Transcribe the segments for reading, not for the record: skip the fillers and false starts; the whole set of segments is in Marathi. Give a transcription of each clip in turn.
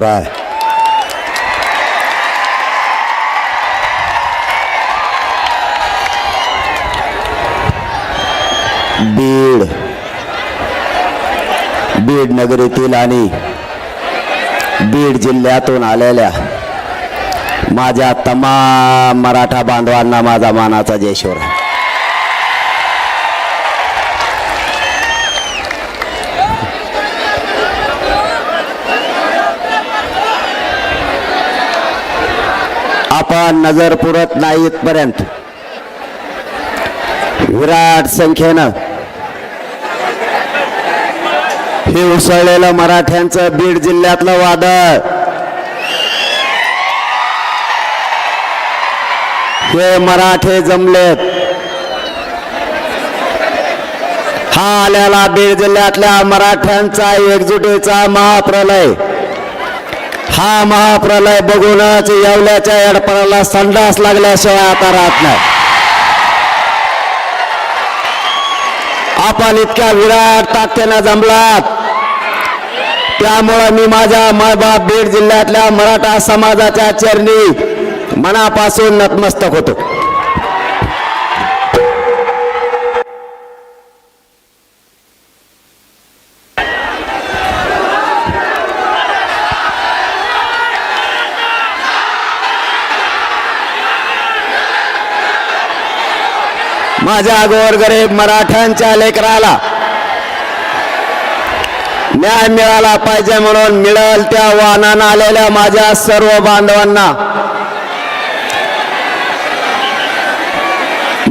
राय बीड नगरीतील आणि बीड जिल्ह्यातून आलेल्या माझ्या तमाम मराठा बांधवांना माझा मानाचा जयश्वर. आपण नजर पुरत नाही इथपर्यंत विराट संख्येनं हे उसळलेलं मराठ्यांचं बीड जिल्ह्यातलं वादळ, हे मराठे जमलेत. हा आलेला बीड जिल्ह्यातल्या मराठ्यांचा एकजुटीचा महाप्रलय, हा महाप्रलय बघूनच येवल्याच्या एडपणाला संडास लागल्याशिवाय आता राहत नाही. आपण इतक्या विराट ताकदीने जमलात, त्यामुळे मी माझ्या मायबाप बीड जिल्ह्यातल्या मराठा समाजाच्या चरणी मनापासून नतमस्तक होतो. माझ्या गोरगरीब मराठ्यांच्या लेकराला न्याय मिळाला पाहिजे म्हणून मिळेल त्या वाहनानं आलेल्या माझ्या सर्व बांधवांना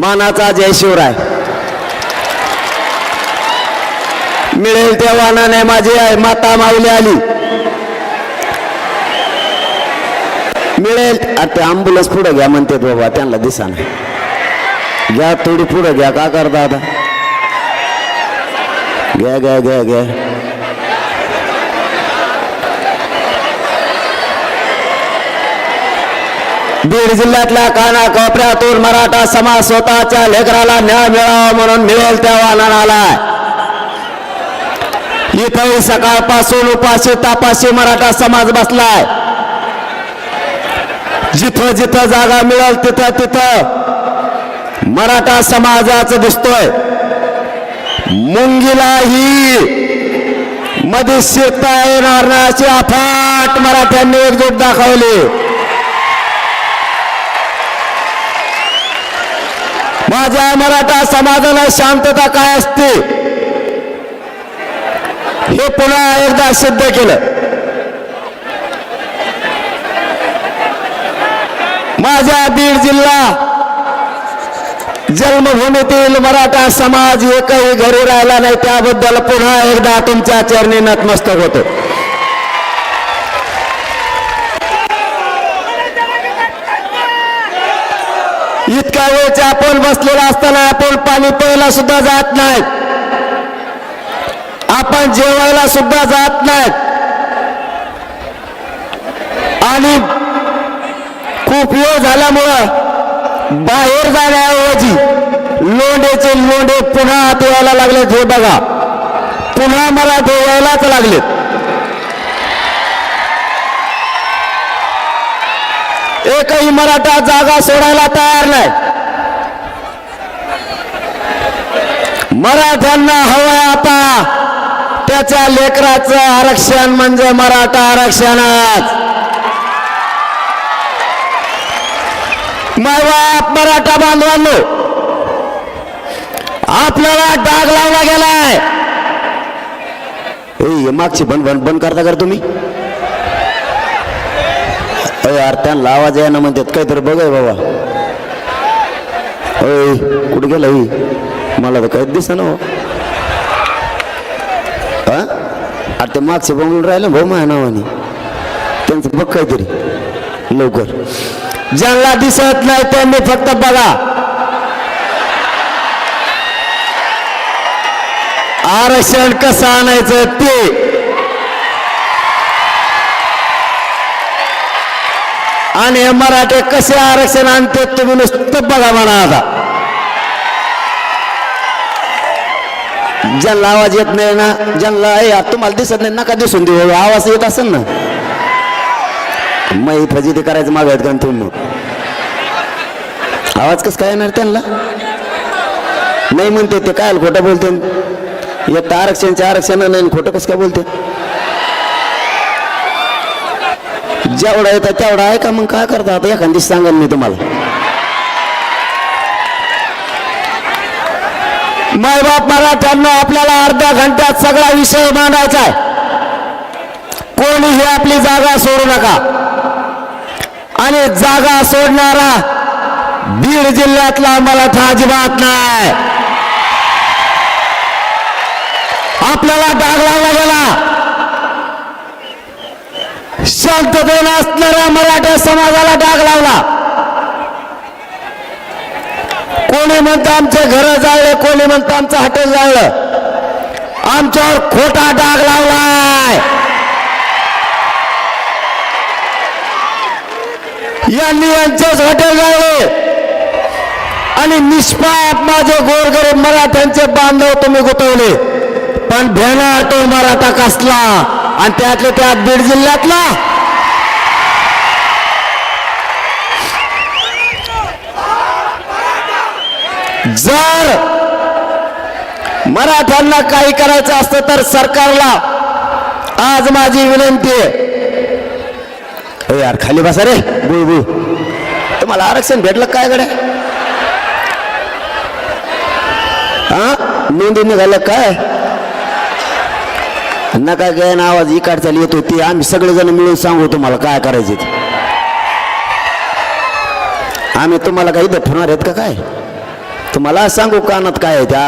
मानाचा जय शिवराय. मिळेल त्या वाहनाने माझी माता माऊली आली. मिळेल आता अँब्युलन्स पुढे घ्या म्हणते बाबा, त्यांना दिसा नाही. घ्या थोडी पुढे घ्या, का करता आता? घ्या घ्या घ्या घ्या. बीड जिल्ह्यातल्या कानाकोपऱ्यातून मराठा समाज स्वतःच्या लेकराला न्याय मिळावा म्हणून मिळेल त्या वाहनानं आलाय. इथंही सकाळपासून उपाशी तापाशी मराठा समाज बसलाय. जिथं जिथं जागा मिळेल तिथं तिथं मराठा समाजाचं दिसतोय. मुंगीलाही मध्ये शिरता येणार नाही अशी अफाट मराठ्यांनी एकजूट दाखवली. माझ्या मराठा समाजाला शांतता काय असते हे पुन्हा एकदा सिद्ध केलं. माझ्या बीड जिल्हा जन्मभूमीतील मराठा समाज एकही घरी राहिला नाही, त्याबद्दल पुन्हा एकदा तुमच्या चरणी नतमस्तक होतो. इतक्या वेळचे आपण बसलेला असताना आपण पाणी प्यायला सुद्धा जात नाहीत, आपण जेवायला सुद्धा जात नाहीत. आणि खूप वेळ झाल्यामुळं बाहेर जाण्याऐवजी लोंढेचे लोंढे पुन्हा आत यायला लागलेत. हे बघा, पुन्हा मराठे यायलाच लागलेत. एकही मराठा जागा सोडायला तयार नाही. मराठ्यांना हवंय आता त्याच्या लेकराचं आरक्षण, म्हणजे मराठा आरक्षणच. मायबाप मराठा बांधवांनो, आपल्याला डाग लावला गेलाय. मागची बंद करता कर तुम्ही. यार त्यांना आवाज आहे ना म्हणतात, काहीतरी बघाय बाबा. कुठे गेला मला तर काहीच दिसत ना. अरे ते मागचे बंगून राहिलं भाऊ माझ्या नावाने, त्यांचं बघ काहीतरी लवकर. ज्यांना दिसत नाही त्यांनी फक्त बघा. आरक्षण कसं आणायचं ते, आणि मराठे कसे आरक्षण आणते तुम्ही नुसतं बघा म्हणा. आता ज्यांना आवाज येत नाही ना, ज्यांना तुम्हाला दिसत नाही नका दिसून देऊ, आवाज येत असेल ना मग फजिती करायचं मागत का तुम्ही आवाज कसं काय येणार त्यांना नाही म्हणते ते काय खोटं बोलते एक तर आरक्षण नाही खोटं कसं काय बोलते जेवढा येतं तेवढा आहे का मग काय करता आता एखाद दिवस सांगेन मी तुम्हाला मायबाप मराठ्यांना आपल्याला अर्ध्या घंट्यात सगळा विषय मांडायचा आहे कोणीही आपली जागा सोडू नका आणि जागा सोडणारा बीड जिल्ह्यातला मराठा अजिबात नाही आपल्याला डाग लावला गेला शांततेने असणाऱ्या मराठा समाजाला डाग लावला कोणी म्हणतं आमचे घर जाळले कोणी म्हणतं आमचं हॉटेल जाळलं आमच्यावर खोटा डाग लावलाय यांनी यांचेच हॉटेल जाळले आणि निष्पाप माझे गोरगरीब मराठ्यांचे बांधव तुम्ही गुतवले पण भेणार तो मराठा कसला आणि त्यातले त्यात बीड जिल्ह्यातला जर मराठ्यांना काही करायचं असतं तर सरकारला आज माझी विनंती आहे यार खाली बसा रे बुळबुळ तुम्हाला आरक्षण भेटलं काय गड्या हा नोंदी निघालं काय नका गैन आवाज इकाड चालू येतो ती आम्ही सगळेजण मिळून सांगू तुम्हाला काय करायचे आम्ही तुम्हाला काही ठेवणार आहेत का काय तुम्हाला सांगू कानात काय आहे त्या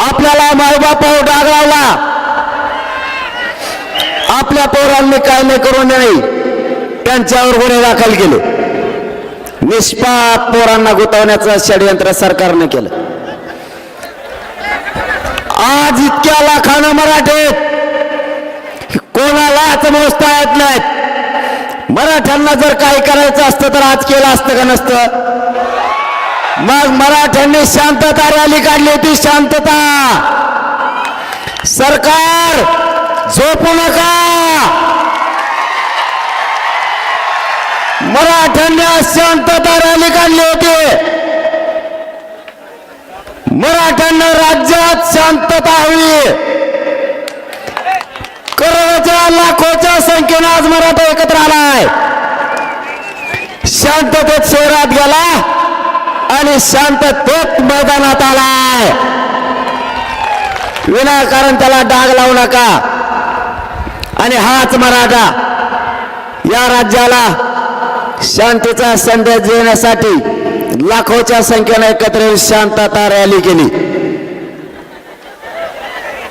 आपल्याला मायबापावर डाग लावला आपल्या पोरांनी काय नाही करू नये त्यांच्यावर गुन्हे दाखल केले निष्पाप पोरांना गुंतवण्याचं षडयंत्र सरकारने केलं आज इतक्या लाखानं मराठे कोणालाच मोजता येत नाहीत मराठ्यांना जर काही करायचं असतं तर आज केलं असतं का नसतं मग मराठ्यांनी शांतता रॅली काढली होती शांतता सरकार झोपू नका मराठ्यांनी शांतता रॅली काढली होती मराठ्यांना राज्यात शांतता हवी करोडोच्या लाखोच्या संख्येने आज मराठा एकत्र आलाय शांततेत शहरात गेला आणि शांततेत मैदानात आलाय विनाकारण त्याला डाग लावू नका आणि हाच मराठा या राज्याला शांतीचा संदेश देण्यासाठी लाखोच्या संख्येने एकत्र येऊन शांतता रॅली केली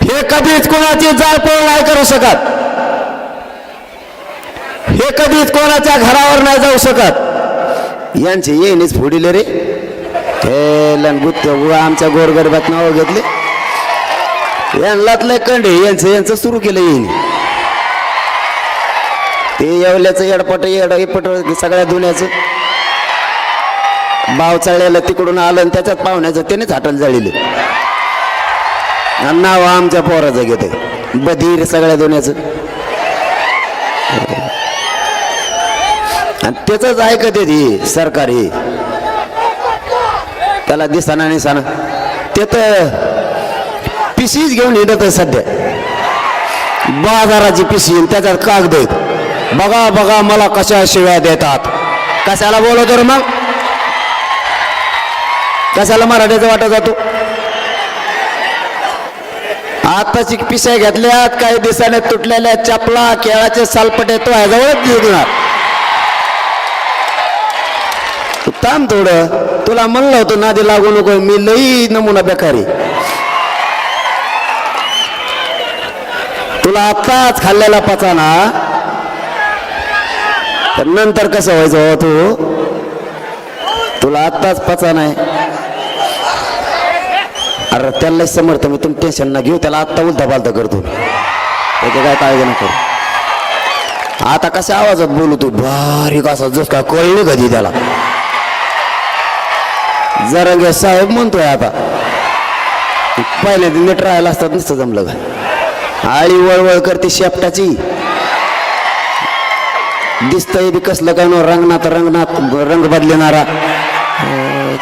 हे कधीच कोणाची जाळपोळ नाही करू शकत हे कधीच कोणाच्या घरावर नाही जाऊ शकत यांचे येणेच फोडिले रे हे लंगुत आमच्या गोरगरिबात नाव घेतले यांनातलं कंडे यांचं सुरू केलं येईन ते येवल्याचं येडपट येडपट सगळ्या दुनियाचं भाव चढलेलं तिकडून आलं आणि त्याच्यात पाहुण्याचं त्यानेच हाटल जाळीले नाव आमच्या पोराचं घेते बधीर सगळ्या दुनियाचं आणि त्याच ऐकत ती सरकारी त्याला दिसाना निसाना ते तर पिशीच घेऊन येत सध्या बाजाराची पिशी त्याच्यात कागद आहेत बघा बघा मला कशा शिव्या देतात कशाला बोलतो रे मग कशाला मराठीचा वाटा जातो आताची पिशा घेतल्यात काही दिवसाने तुटलेल्या चपला केळाचे सालपटे तो ह्याजवळच देणार तू थांब थोडं तुला म्हणलं होतं नादी लागू नको मी लई नमुना बेकारी तुला आताच खाल्लेला पचाना तर नंतर कसं व्हायचं हो तू तुला आताच पचा नाही अरे त्याला समर्थ मी तुम्ही टेन्शन ना घेऊ त्याला आत्ता उलटा पालता करतो त्याचे काय काळजी न करू आता कशा आवाजात बोलू तू बारीक असा जस का कळले कधी त्याला जरंगे साहेब म्हणतोय आता पहिल्या नीट राहायला असतात नुसतं जमलं का आळी वळवळ करते शेपटाची दिसतंय बी कसलं काय नो रंगनाथ रंगनाथ रंग बदलणारा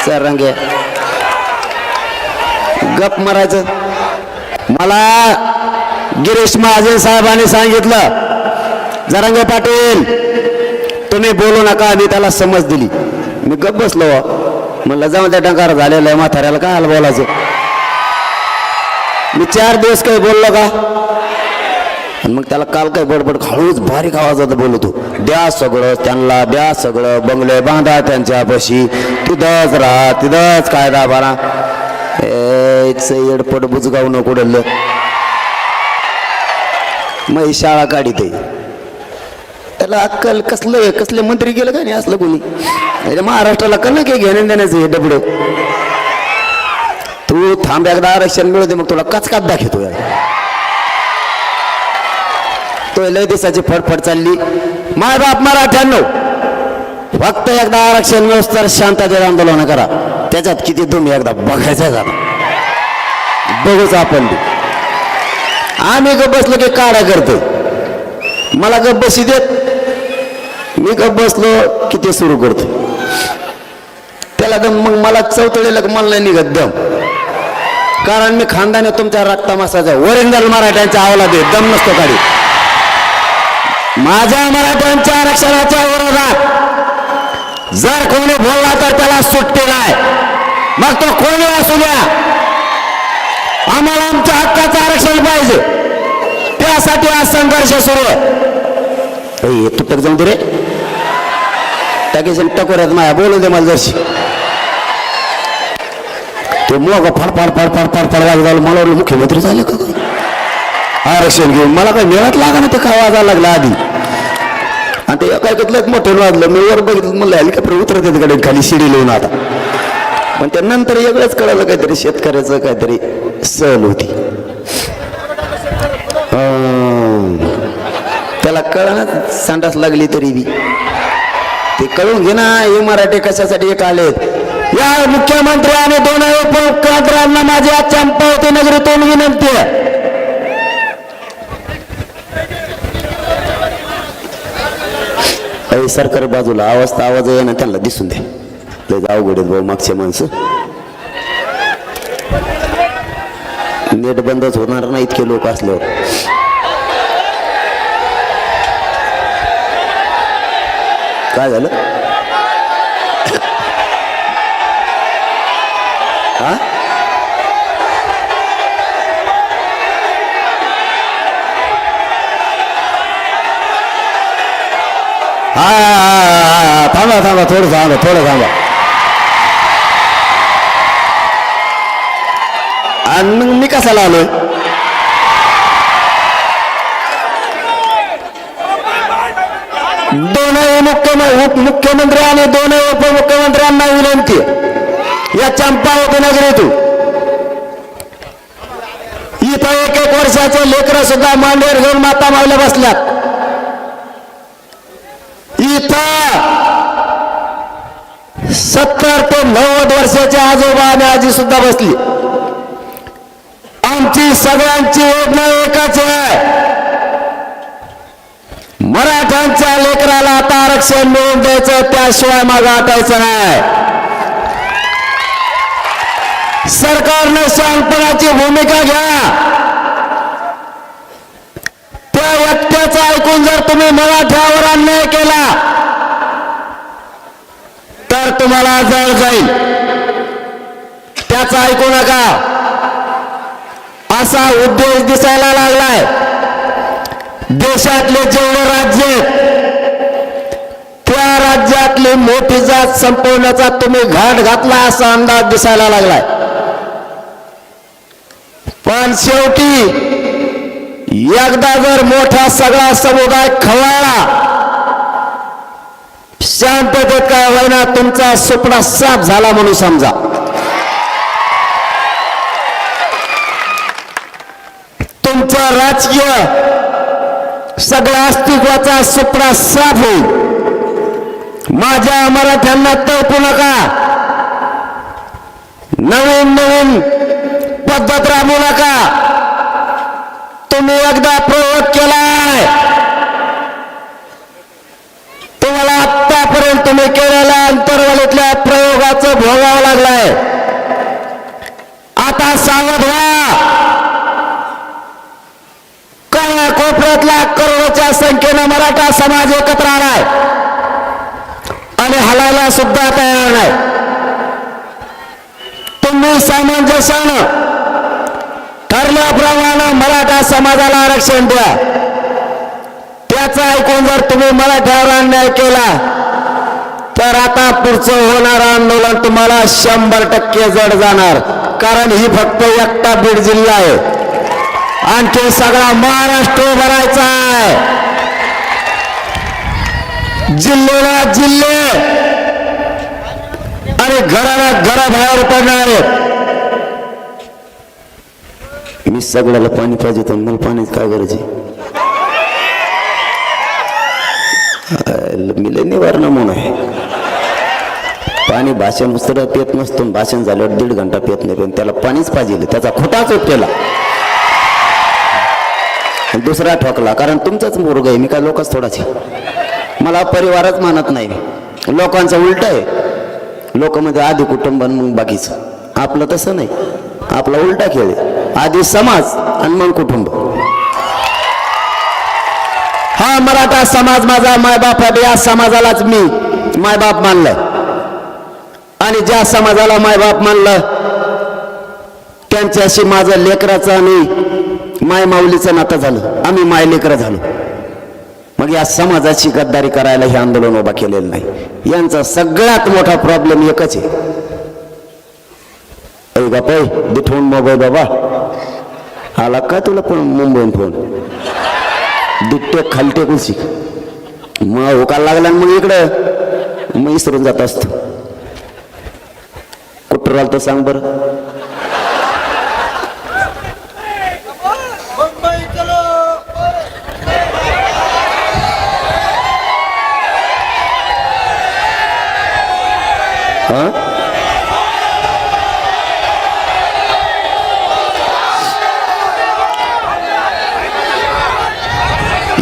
चा रंग आहे. गप मारायचं. मला गिरीश महाजन साहेबांनी सांगितलं जरांगे पाटील तुम्ही बोलू नका. मी त्याला समज दिली. मी गप बसलो. म्हणलं जाऊन त्या डंकार झालेला आहे म्हाताऱ्याला काय बोलायचं. मी 4 दिवस काही बोललो का. आणि मग त्याला काल काय बडबड हळूच बारीक आवाजात बोलतो. द्या सगळं त्यांना द्या सगळं बंगले बांधा त्यांच्यापाशी तिथंच राहा तिथंच कायदा बारा एडपट बुजगाव नको डल्लं. मग शाळा काढीत त्याला अक्कल कसलं कसले मंत्री गेलं का नाही असलं कोणी. महाराष्ट्राला कल काय घेणं देण्याचं हे डबड. तू थांब एकदा आरक्षण मिळू दे मग तुला कचकात दाखवतो यार. तो लय दिवसाची फडफड चालली. माय बाप मराठ्यांनो फक्त एकदा आरक्षण मिळूस तर शांततेत आंदोलन करा. त्याच्यात किती तुम्ही एकदा बघायचं झालं बघूच आपण. आम्ही गप बसलो की काढा करतो. मला गप बशी देत. मी गप बसलो की ते सुरू करतो. त्याला दम मग मला चौथळीला मला नाही निघत दम. कारण मी खानदाने तुमच्या रक्तामासाचा ओरिजिनल मराठ्यांच्या अवलाद आहे. दम नसतो काढी. माझ्या मराठ्यांच्या आरक्षणाच्या विरोधात जर कोणी बोलला तर त्याला सुट्टी नाही. मग तो कोणी असू द्या. आम्हाला आमच्या हक्काचं आरक्षण पाहिजे. त्यासाठी आज संघर्ष सुरू आहे. तुटक जाऊन दे रे टाकीशन टकोऱ्यात माया बोलू दे मला जरशी. ते मग फाडफाड फाडफाड फाडफाड वाज झालं. मला मुख्यमंत्री झाले का आरक्षण घेऊन. मला काही मिळत लागा ना ते काय वाजायला लागला आधी. आणि ते काय घेतलं मोठं वाजलं. मी वर बघितलं म्हणलं हेलिकॉप्टर उतरत येते खाली शिडी लिहून आता. पण त्यानंतर वेगळंच कळालं काहीतरी शेतकऱ्याचं काहीतरी सहल होती. त्याला कळना संडास लागली तरी बी ते कळून घे ना. हे मराठी कशासाठी एक आलेत. या मुख्यमंत्री आणि 2 उपमुख्यमंत्र्यांना माझी आज चंपावती नगरीतून विनंती आहे. सरकार बाजूला आवाज आहे ना त्यांना दिसून दे. लय अवघड भाऊ मागचे माणसं. नेट बंदच होणार नाही इतके लोक असल्यावर. काय झालं हा. हा थांबा थांबा थोडं थांबा. आणि मग मी कशाला आलोय. दोनही मुख्यमंत्री आणि 2 उपमुख्यमंत्र्यांना विनंती या चंपावती नगरीतून. इथं 1-1 वर्षाचे लेकरं सुद्धा मांडीवर घेऊन माता मायला बसल्यात. इथं 70 ते 90 वर्षाचे आजोबा आणि आजी सुद्धा बसली. आमची सगळ्यांची योजना एकच आहे. मराठ्यांच्या लेकराला आता आरक्षण मिळवून द्यायचं. त्याशिवाय मागं हटायचं नाही. सरकारने शहाणपणाची भूमिका घ्या. त्या वक्त्याचं ऐकून जर तुम्ही मराठ्यावर अन्याय केला तर तुम्हाला जळ जाईल. त्याचं ऐकू नका. असा उद्देश दिसायला लागलाय. देशातले जेवढे राज्य त्या राज्यातली मोठी जात संपवण्याचा तुम्ही घाट घातला असा अंदाज दिसायला लागलाय. पण शेवटी एकदा जर मोठा सगळा समुदाय खवळला शांततेत काय होईना तुमचा सुपडा साफ झाला म्हणून समजा. तुमचा राजकीय सगळ्या अस्तित्वाचा सुपडा साफ होईल. माझ्या मराठ्यांना तळपू नका. नवीन पद्धत राबवू नका. तुम्ही एकदा प्रयोग केलाय. भोगावा लागलाय. आता सावध व्हा. काय कोपऱ्यातल्या करोडोच्या संख्येनं मराठा समाज एकत्र आलाय आणि हलायला सुद्धा तयार नाही. तुम्ही सामंजस्यानं ठरल्याप्रमाणे मराठा समाजाला आरक्षण द्या. त्याचं ऐकून जर तुम्ही मराठ्यावर अन्याय केला तर आता पुढचं होणार आंदोलन तुम्हाला 100% जड जाणार. कारण ही फक्त एकटा बीड जिल्हा आहे, आणखी सगळा महाराष्ट्र भरायचा आहे. जिल्ह्याला जिल्हे आणि घराला घराबाहेर पडणार आहेत. मी सगळ्याला पाणी पाहिजे तर मला पाण्याची काय गरज आहे? मिले निवारण म्हणून आहे. पाणी भाषण उसर पेत नसतो, भाषण झाल्यावर 1.5 घंटा पेत नाही, पण त्याला पाणीच पाहिजे. त्याचा खोटाच उपटेला दुसरा ठोकला. कारण तुमचाच मुर्ग आहे, मी काय लोकच थोडाच आहे. मला परिवारच मानत नाही. लोकांचं उलट आहे. लोक म्हणजे आधी कुटुंब मग बाकीचं. आपलं तसं नाही, आपला उलटा खेळ आहे. आधी समाज आणि मग कुटुंब. हा मराठा समाज माझा मायबाप आहे. या समाजालाच मी मायबाप मानलं आणि ज्या समाजाला मायबाप मानलं त्यांच्याशी माझं लेकराचं आणि माय माऊलीचं नातं झालं. आम्ही माय लेकरं झालो. मग या समाजाची गद्दारी करायला हे आंदोलन उभा केलेलं नाही. यांचा सगळ्यात मोठा प्रॉब्लेम एकच आहे. अरे बाप दिठवून मोबाईल बाबा आला का तुला पण मुंबईहून फोन दिट्टे खालटे कुशी मग होकायला लागला मग इकडं मग इसरून जात असतो. कुठं राहिलं तर सांग बरं.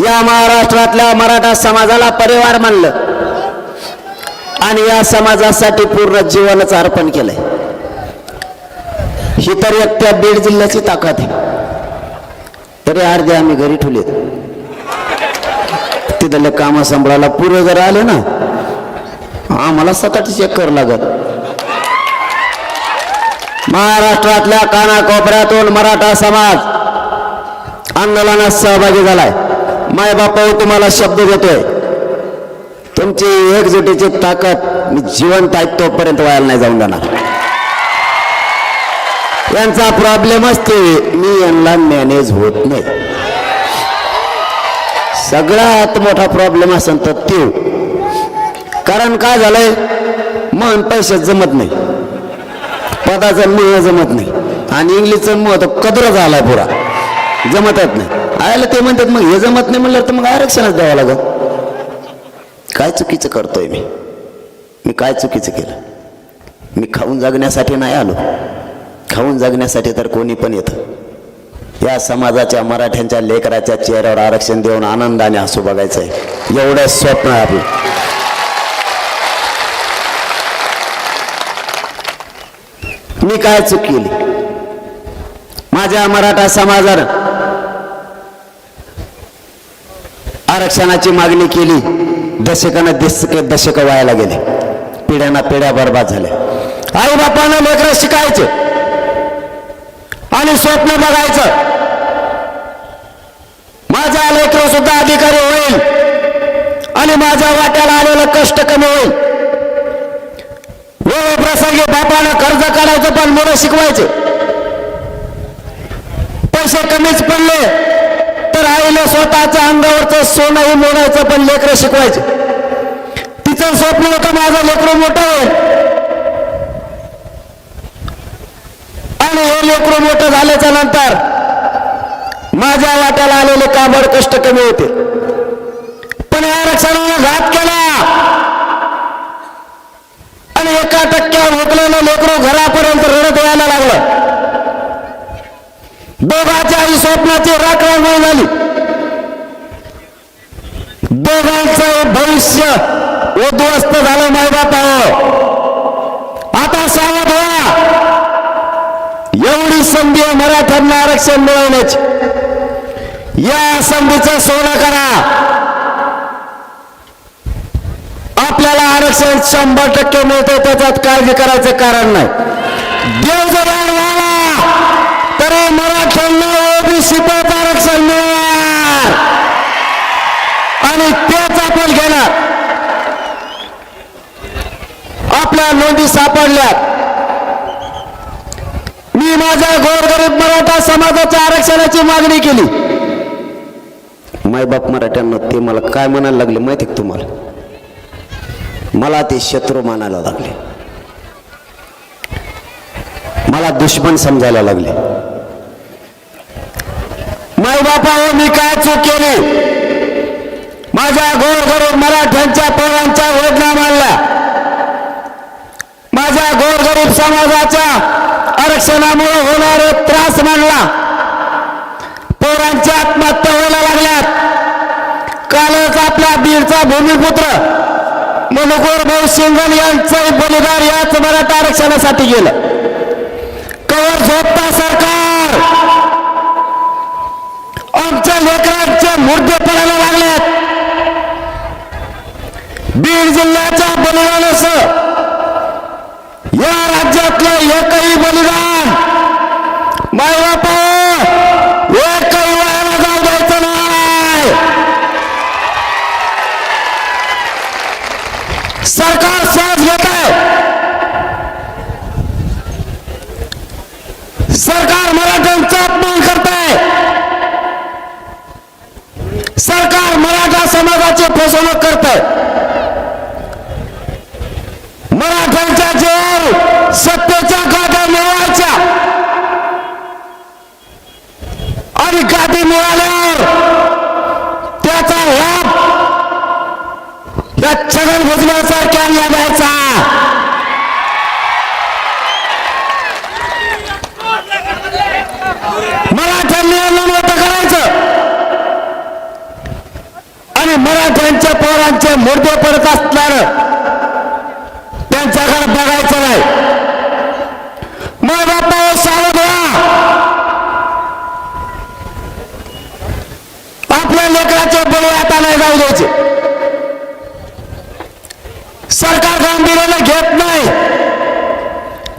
या महाराष्ट्रातल्या मराठा समाजाला परिवार मानलं आणि या समाजासाठी पूर्ण जीवनच अर्पण केलंय. ही तर एकट्या बीड जिल्ह्याची ताकद आहे. तरी अर्धे आम्ही घरी ठेवले. तिथले काम सांभाळायला पुरे जर आले ना आम्हाला सतत चेक करावं लागत. महाराष्ट्रातल्या कानाकोपऱ्यातून मराठा समाज आंदोलनात सहभागी झालाय. माय बापा तुम्हाला शब्द देतोय, तुमची एकजुटीची ताकद मी जिवंत आहे तोपर्यंत व्हायला नाही जाऊन देणार. यांचा प्रॉब्लेमच ते मी यांना मॅनेज होत नाही. सगळ्यात मोठा प्रॉब्लेम असेल तर ते. कारण काय झालंय मन पैशात जमत नाही, पदाचं मोह जमत नाही आणि इंग्लिशचं मोह तर कदर झालाय पुरा जमतच नाही. आयला ते म्हणतात मग हे जमत नाही म्हणलं तर मग आरक्षणच द्यावं लागत. काय चुकीचं करतोय मी काय चुकीचं केलं? मी खाऊन जगण्यासाठी नाही आलो. खाऊन जगण्यासाठी तर कोणी पण येतं. या समाजाच्या मराठ्यांच्या लेकराच्या चेहऱ्यावर आरक्षण देऊन आनंदाने हसू बघायचंय एवढं स्वप्न आहे आपलं. मी काय चूक केली? माझ्या मराठा समाजानं आरक्षणाची मागणी केली. दशक व्हायला गेले. पिढ्याना पिढ्या बर्बाद झाल्या. आई बापानं लेकरं शिकायचे आणि स्वप्न बघायचं माझा लेकरं सुद्धा अधिकारी होईल आणि माझ्या वाट्याला आलेलं कष्ट कमी होईल. प्रसंगी बापानं कर्ज काढायचं पण मुलं शिकवायचे. पैसे कमीच पडले तर आईला स्वतःच्या अंगावरचं सोनंही मोडायचं पण लेकरं शिकवायचे. तिचं स्वप्न होतं माझं लेकरं मोठं होईल आणि हे लेकरं मोठं झाल्याच्या नंतर माझ्या वाट्याला आलेले काबड कष्ट कमी होते. पण आरक्षणाने घात केला आणि 1% हुकलेलं लेकरं घरापर्यंत रडत यायला लागलं. दोघांच्या आई स्वप्नाची राखवांगोळ झाली. दोघांचं भविष्य उद्ध्वस्त झालं. मायबापावर आता सावध व्हा. एवढी संधी आहे मराठ्यांना आरक्षण मिळवण्याची. या संधीचं सोनं करा. आपल्याला आरक्षण 100% मिळते, त्याच्यात काळजी करायचं कारण नाही. देव जर व्हावा तरी मराठ्यांना ओबीसीत आरक्षण मिळणार आणि तेच आपण घेणार. आपल्या नोंदी सापडल्यात. मी माझ्या गोरगरीब मराठा समाजाच्या आरक्षणाची मागणी केली. मायबाप मराठ्यांना ते मला काय म्हणायला लागले माहिती का तुम्हाला? मला ते शत्रू मानायला लागले, मला दुश्मन समजायला लागले. मायबापावर मी काय चूक केली? माझ्या गोरगरीब मराठ्यांच्या पोरांच्या वेदना मानल्या. माझ्या गोरगरीब समाजाच्या आरक्षणामुळे होणारे त्रास मानला. पोरांच्या आत्महत्या व्हायला लागल्यात. कालच आपल्या बीडचा भूमिपुत्र मनुकोर भाऊ सिंगल यांचं बलिदान याच मराठा आरक्षणासाठी गेलं. कवर झोपता सरकार. आमच्या लेकरांचे मुर्दे पडायला लागलेत. बीड जिल्ह्याच्या बलिदानासह या राज्यातलं एकही बलिदान मायबापा एकही वयाला जाऊ द्यायचं नाही. सरकार श्वास घेत आहे. सरकार मराठ्यांचा अपमान करत आहे. सरकार मराठा समाजाची फसवणूक करत आहे. मराठ्यांच्या जीवावर सत्तेच्या गाद्या मिळवायच्या आणि गादी मिळाल्यावर त्याचा लाभ या छगन भुजबळासारख्या द्यायचा. मराठ्यांनी मोठं करायचं आणि मराठ्यांच्या पोरांचे मुर्दे पडत असल्यानं त्यांच्याकडे बघायचं नाही. मग बापा सावध व्हा. आपल्या लेकराचे बळी आता नाही जाऊ द्यायचे. सरकार गांभीर्याने घेत नाही.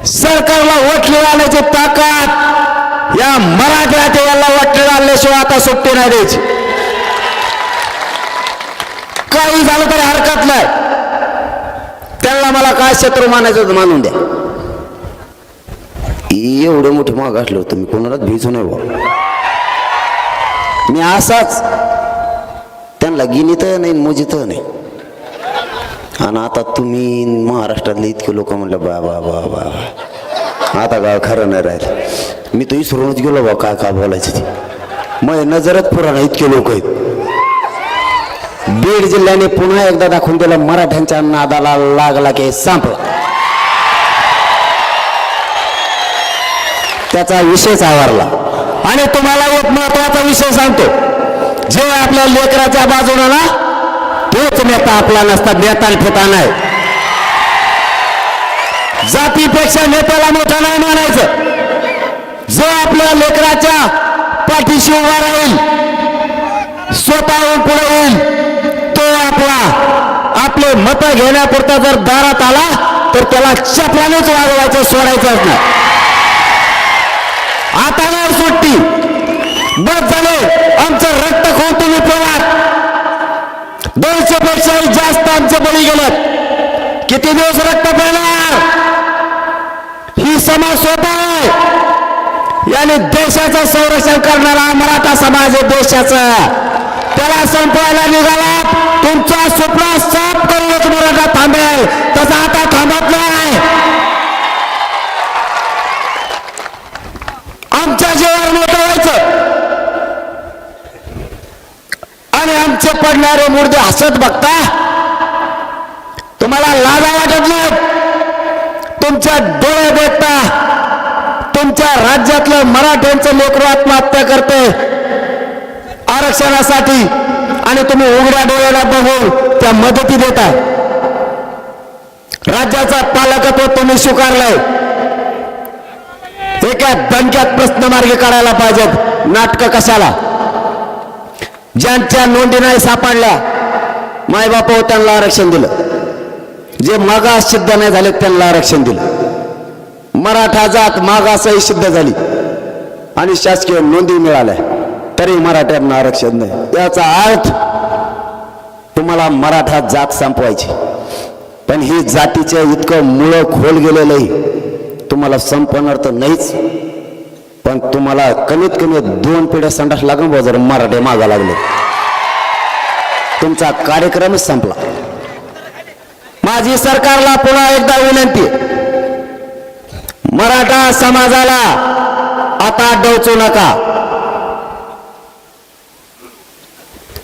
सरकारला वटली घालण्याची ताकद या मराठ्याच्या याला वटली घालल्याशिवाय आता सुट्टी नाही द्यायची. काही झालं तरी हरकत नाही. त्यांना मला काय शत्रू मानायचं मानून द्या. एवढं मोठे माग असलं होतं मी कोणालाच भिजू नाही बा. मी असाच त्यांना गिनीत नाही मोजित नाही. आणि आता तुम्ही महाराष्ट्रातले इतके लोक म्हणलं बा बा बा बा आता गाव खरं नाही राहिलं. मी तो इसरूनच गेलो बा काय काय बोलायचं ते. मग नजरच पुराणा इतके लोक आहेत. बीड जिल्ह्याने पुन्हा एकदा दाखवून दिलं मराठ्यांच्या नादाला लागला की संपला. त्याचा विषयच आवरला. आणि तुम्हाला एक महत्वाचा विषय सांगतो. जे आपल्या लेकराच्या बाजूला ना तोच नेता आपला नसता. नेता ठेता नाही. जातीपेक्षा नेत्याला मोठा नाही मानायचं. जो आपल्या लेकराच्या पाठीशी उभा राहील, स्वतःहून पुढे येईल, तो आपले मत घेण्यापुरता जर दारात आला तर त्याला चपलानेच वागवायचं, सोडायचंच नाही. आता नाही सुट्टी. बस झाले. आमचं रक्त खाऊन तुम्ही पळात. 200 पेक्षाही जास्त आमचे बळी गेलेत. किती दिवस रक्त पिणार? ही समाज स्वतः आहे. याने देशाचं संरक्षण करणारा मराठा समाज आहे. देशाचं त्याला संपवायला निघाला. तुमचा स्वप्न साफ करूनच मराठा थांबेल. तसा आता थांबत नाही. आमच्या जीवावर मोठं व्हायचं आणि आमचे पडणारे मुर्दे हसत बघता तुम्हाला लाजा वाटत नाही. तुमच्या डोळे देखता तुमच्या राज्यातलं मराठ्यांचं लेकरू आत्महत्या करते आरक्षणासाठी आणि तुम्ही उघड्या डोळ्याला बघून त्या मदती देता. राज्याचा पालकत्व तुम्ही स्वीकारलंय, एका दणक्यात प्रश्न मार्गी काढायला पाहिजेत. नाटकं कशाला? ज्यांच्या नोंदी नाही सापडल्या मायबाप त्यांना आरक्षण दिलं, जे मागास सिद्ध नाही झाले त्यांना आरक्षण दिलं. मराठा जात मागासही सिद्ध झाली आणि शासकीय नोंदी मिळाल्या तरी मराठ्यांना आरक्षण नाही. याचा अर्थ तुम्हाला मराठा जात संपवायची, पण ही जातीच्या इतकं मुळं खोल गेलेलंही तुम्हाला संपवणार तर नाहीच, पण तुम्हाला कमीत कमी 2 पिढ्या संडास लागून जर मराठे मागा लागले तुमचा कार्यक्रमच संपला. माझी सरकारला पुन्हा एकदा विनंती, मराठा समाजाला आता डोचू नका.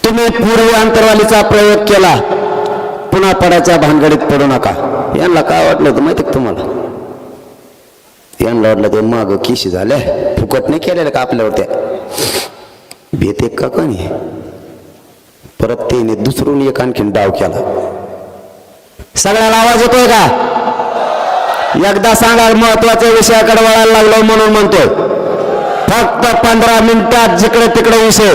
तुम्ही पूर्वी अंतरवालीचा प्रयोग केला, पुन्हा पडायच्या भानगडीत पडू नका. यांना काय वाटलं होतं माहिती का तुम्हाला? यांना वाटलं ते माग किशी झाल्या फुकट नाही केलेलं का आपल्यावर, त्या भीते का कोणी परत त्याने दुसरून एक आणखीन डाव केला. सगळ्याला आवाज येतोय का? एकदा सांगा, महत्वाच्या विषयाकडे वळायला लागलो म्हणून म्हणतोय. फक्त 15 मिनिटात जिकडे तिकडे विषय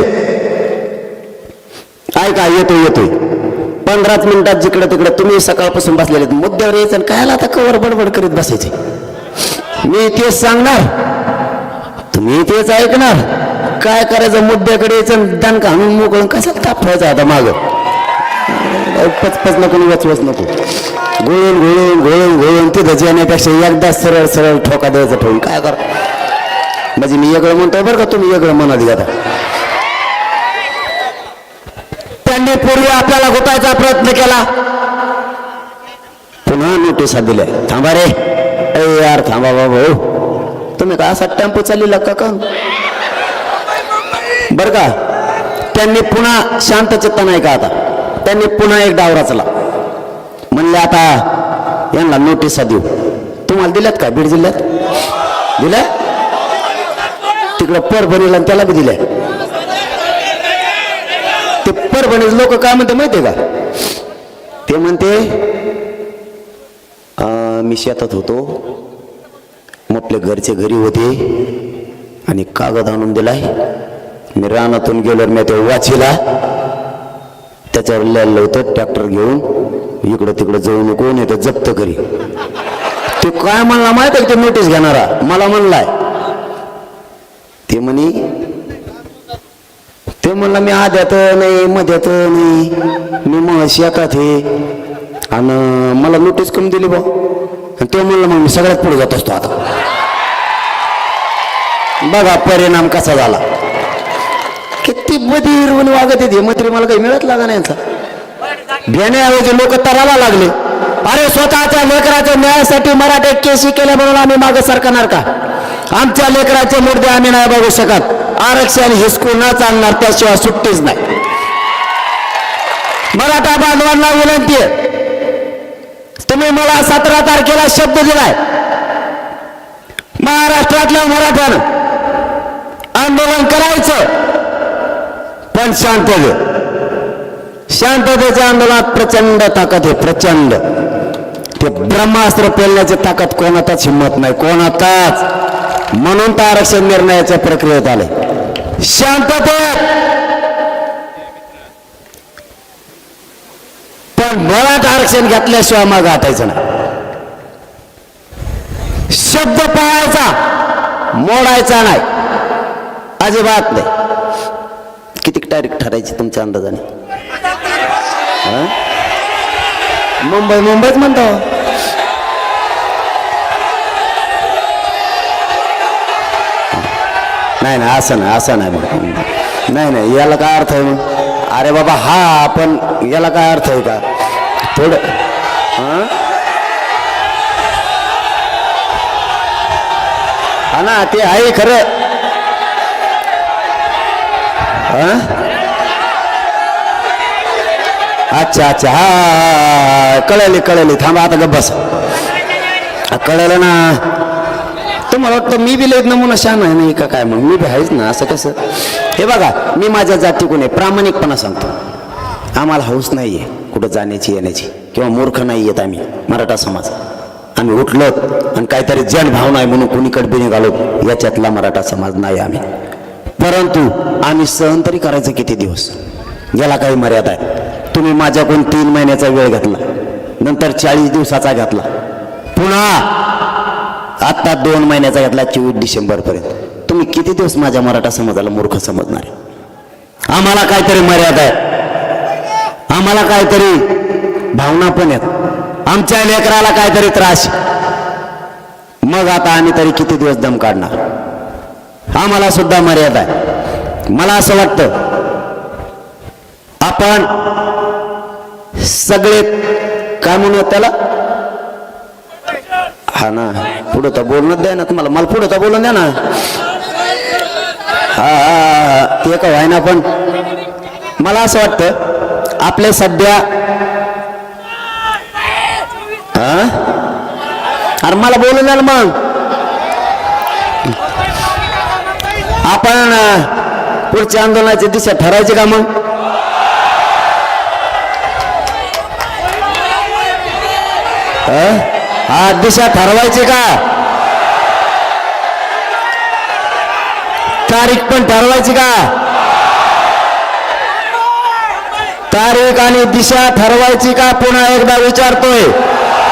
ऐका, येतोय 15 मिनिटात जिकडे तिकडे. तुम्ही सकाळपासून बसलेले मुद्द्यावर यायचं आणि कायला आता कवर बडबड करीत बसायचे. मी तेच सांगणार, तुम्ही तेच ऐकणार. काय करायचं, मुद्द्याकडे यायचं, दणका आणून मोकळून कशाला तापवायचं आता माग. पचपच नको, वचवच नको, घोळून घोळून घोळून घोळून तिथं जेण्यापेक्षा एकदा सरळ सरळ ठोका द्यायचा ठेवून काय करा. म्हणजे मी वेगळं म्हणतोय बरं का, तुम्ही वेगळं म्हणा दिला. त्यांनी पूर्वी आपल्याला घुटायचा प्रयत्न केला, पुन्हा नोटिसा दिल्या. थांबा रे, यार थांबा बाबा, तुम्ही का असा टेम्पो चाललेला का बर का? त्यांनी पुन्हा शांत चित्त नाही का, आता त्यांनी पुन्हा एक डाव रचला. म्हणले आता यांना नोटिसा देऊ. तुम्हाला दिल्यात का? बीड जिल्ह्यात दिल्या, तिकडं परभणीला त्याला बी दिल्या. ते परभणीचे लोक काय म्हणते माहितीये का? ते म्हणते मी शेतात होतो, आपल्या घरचे घरी होते आणि कागद आणून दिलाय. मी रानातून गेलो, मी ते वाचीला त्याच्यावर लिहिलं होतं ट्रॅक्टर घेऊन इकडं तिकडं जाऊ नको, नाही तर जप्त करी. ते काय म्हणला माहित आहे? ते नोटीस घेणारा मला म्हणलाय, ते म्हणला मी आद्यात नाही मध्यात नाही, मी मग शेतात हे, आणि मला नोटीस कमी दिली भाऊ. ते म्हणलं मग मी सगळ्यात पुढे जात असतो. आता बघा परिणाम कसा झाला. किती बधीर वागत येते मंत्री, मला काही मिळत लागा नाही. भेण्याऐवजी लोक तराला लागले. अरे स्वतःच्या लेकराच्या न्यायासाठी मराठे केसी केल्या म्हणून आम्ही मागे सरकणार का? आमच्या लेकराचे मुद्दे आम्ही नाही बघू शकत. आरक्षण हिसकू न चालणार, त्याशिवाय सुट्टीच नाही. मराठा बांधवांना विनंती आहे, तुम्ही मला 17 तारखेला शब्द दिलाय, महाराष्ट्रातल्या मराठ्यानं आंदोलन करायचं, पण शांततेच्या आंदोलनात प्रचंड ताकद आहे, प्रचंड. ते ब्रह्मास्त्र पेलण्याची ताकद कोणाचाच हिंमत नाही, कोणाचाच. म्हणून तर आरक्षण निर्णयाच्या प्रक्रियेत आले. शांततेत, पण बळात आरक्षण घेतल्याशिवाय मग हटायचं नाही. शब्द पाळायचा, मोडायचा नाही, अजिबात नाही. किती तारीख ठरायची तुमच्या अंदाजाने? मुंबईच म्हणतो. नाही असं नाही. नाही याला काय अर्थ आहे मग? अरे बाबा हा, पण याला काय अर्थ आहे का? थोडं हा ना, ते आहे खरं. अच्छा हा, कळली. थांबा आता गप्प बस. कळलं ना तुम्हाला? वाटतं मी बी लयत नमुना शान आहे नाही का काय? मग मी बी आहेच ना. असं कसं? हे बघा, मी माझ्या जातीकडून आहे, प्रामाणिकपणा सांगतो. आम्हाला हौस नाही आहे कुठं जाण्याची येण्याची, किंवा मूर्ख नाही येत आम्ही मराठा समाज. आम्ही उठलो आणि काहीतरी जनभावना आहे म्हणून कुणीकडे बी निघालो, याच्यातला मराठा समाज नाही आम्ही. परंतु आम्ही सहन तरी करायचं किती दिवस, याला काही मर्यादा आहे. तुम्ही माझ्याकडून 3 महिन्याचा वेळ घेतला, नंतर 40 दिवसाचा घेतला, पुन्हा आत्ता 2 महिन्याचा घेतला 24 डिसेंबरपर्यंत. तुम्ही किती दिवस माझ्या मराठा समाजाला मूर्ख समजणार आहे? आम्हाला काहीतरी मर्यादा आहे, आम्हाला काहीतरी भावना पण आहेत, आमच्या लेकराला काहीतरी त्रास. मग आता आम्ही तरी किती दिवस दम काढणार? आम्हाला सुद्धा मर्यादा आहे. मला असं वाटतं आपण सगळे काय म्हणू त्याला, हा ना, पुढं तर बोलणं द्या ना तुम्हाला, मला पुढं तर बोलून द्या ना. हा ते का व्हाय ना, पण मला असं वाटतं आपले सध्या अरे मला बोलून द्या ना. मग आपण पुढच्या आंदोलनाची दिशा ठरायची का? मग हा दिशा ठरवायची का? तारीख पण ठरवायची का? तारीख आणि दिशा ठरवायची का? पुन्हा एकदा विचारतोय,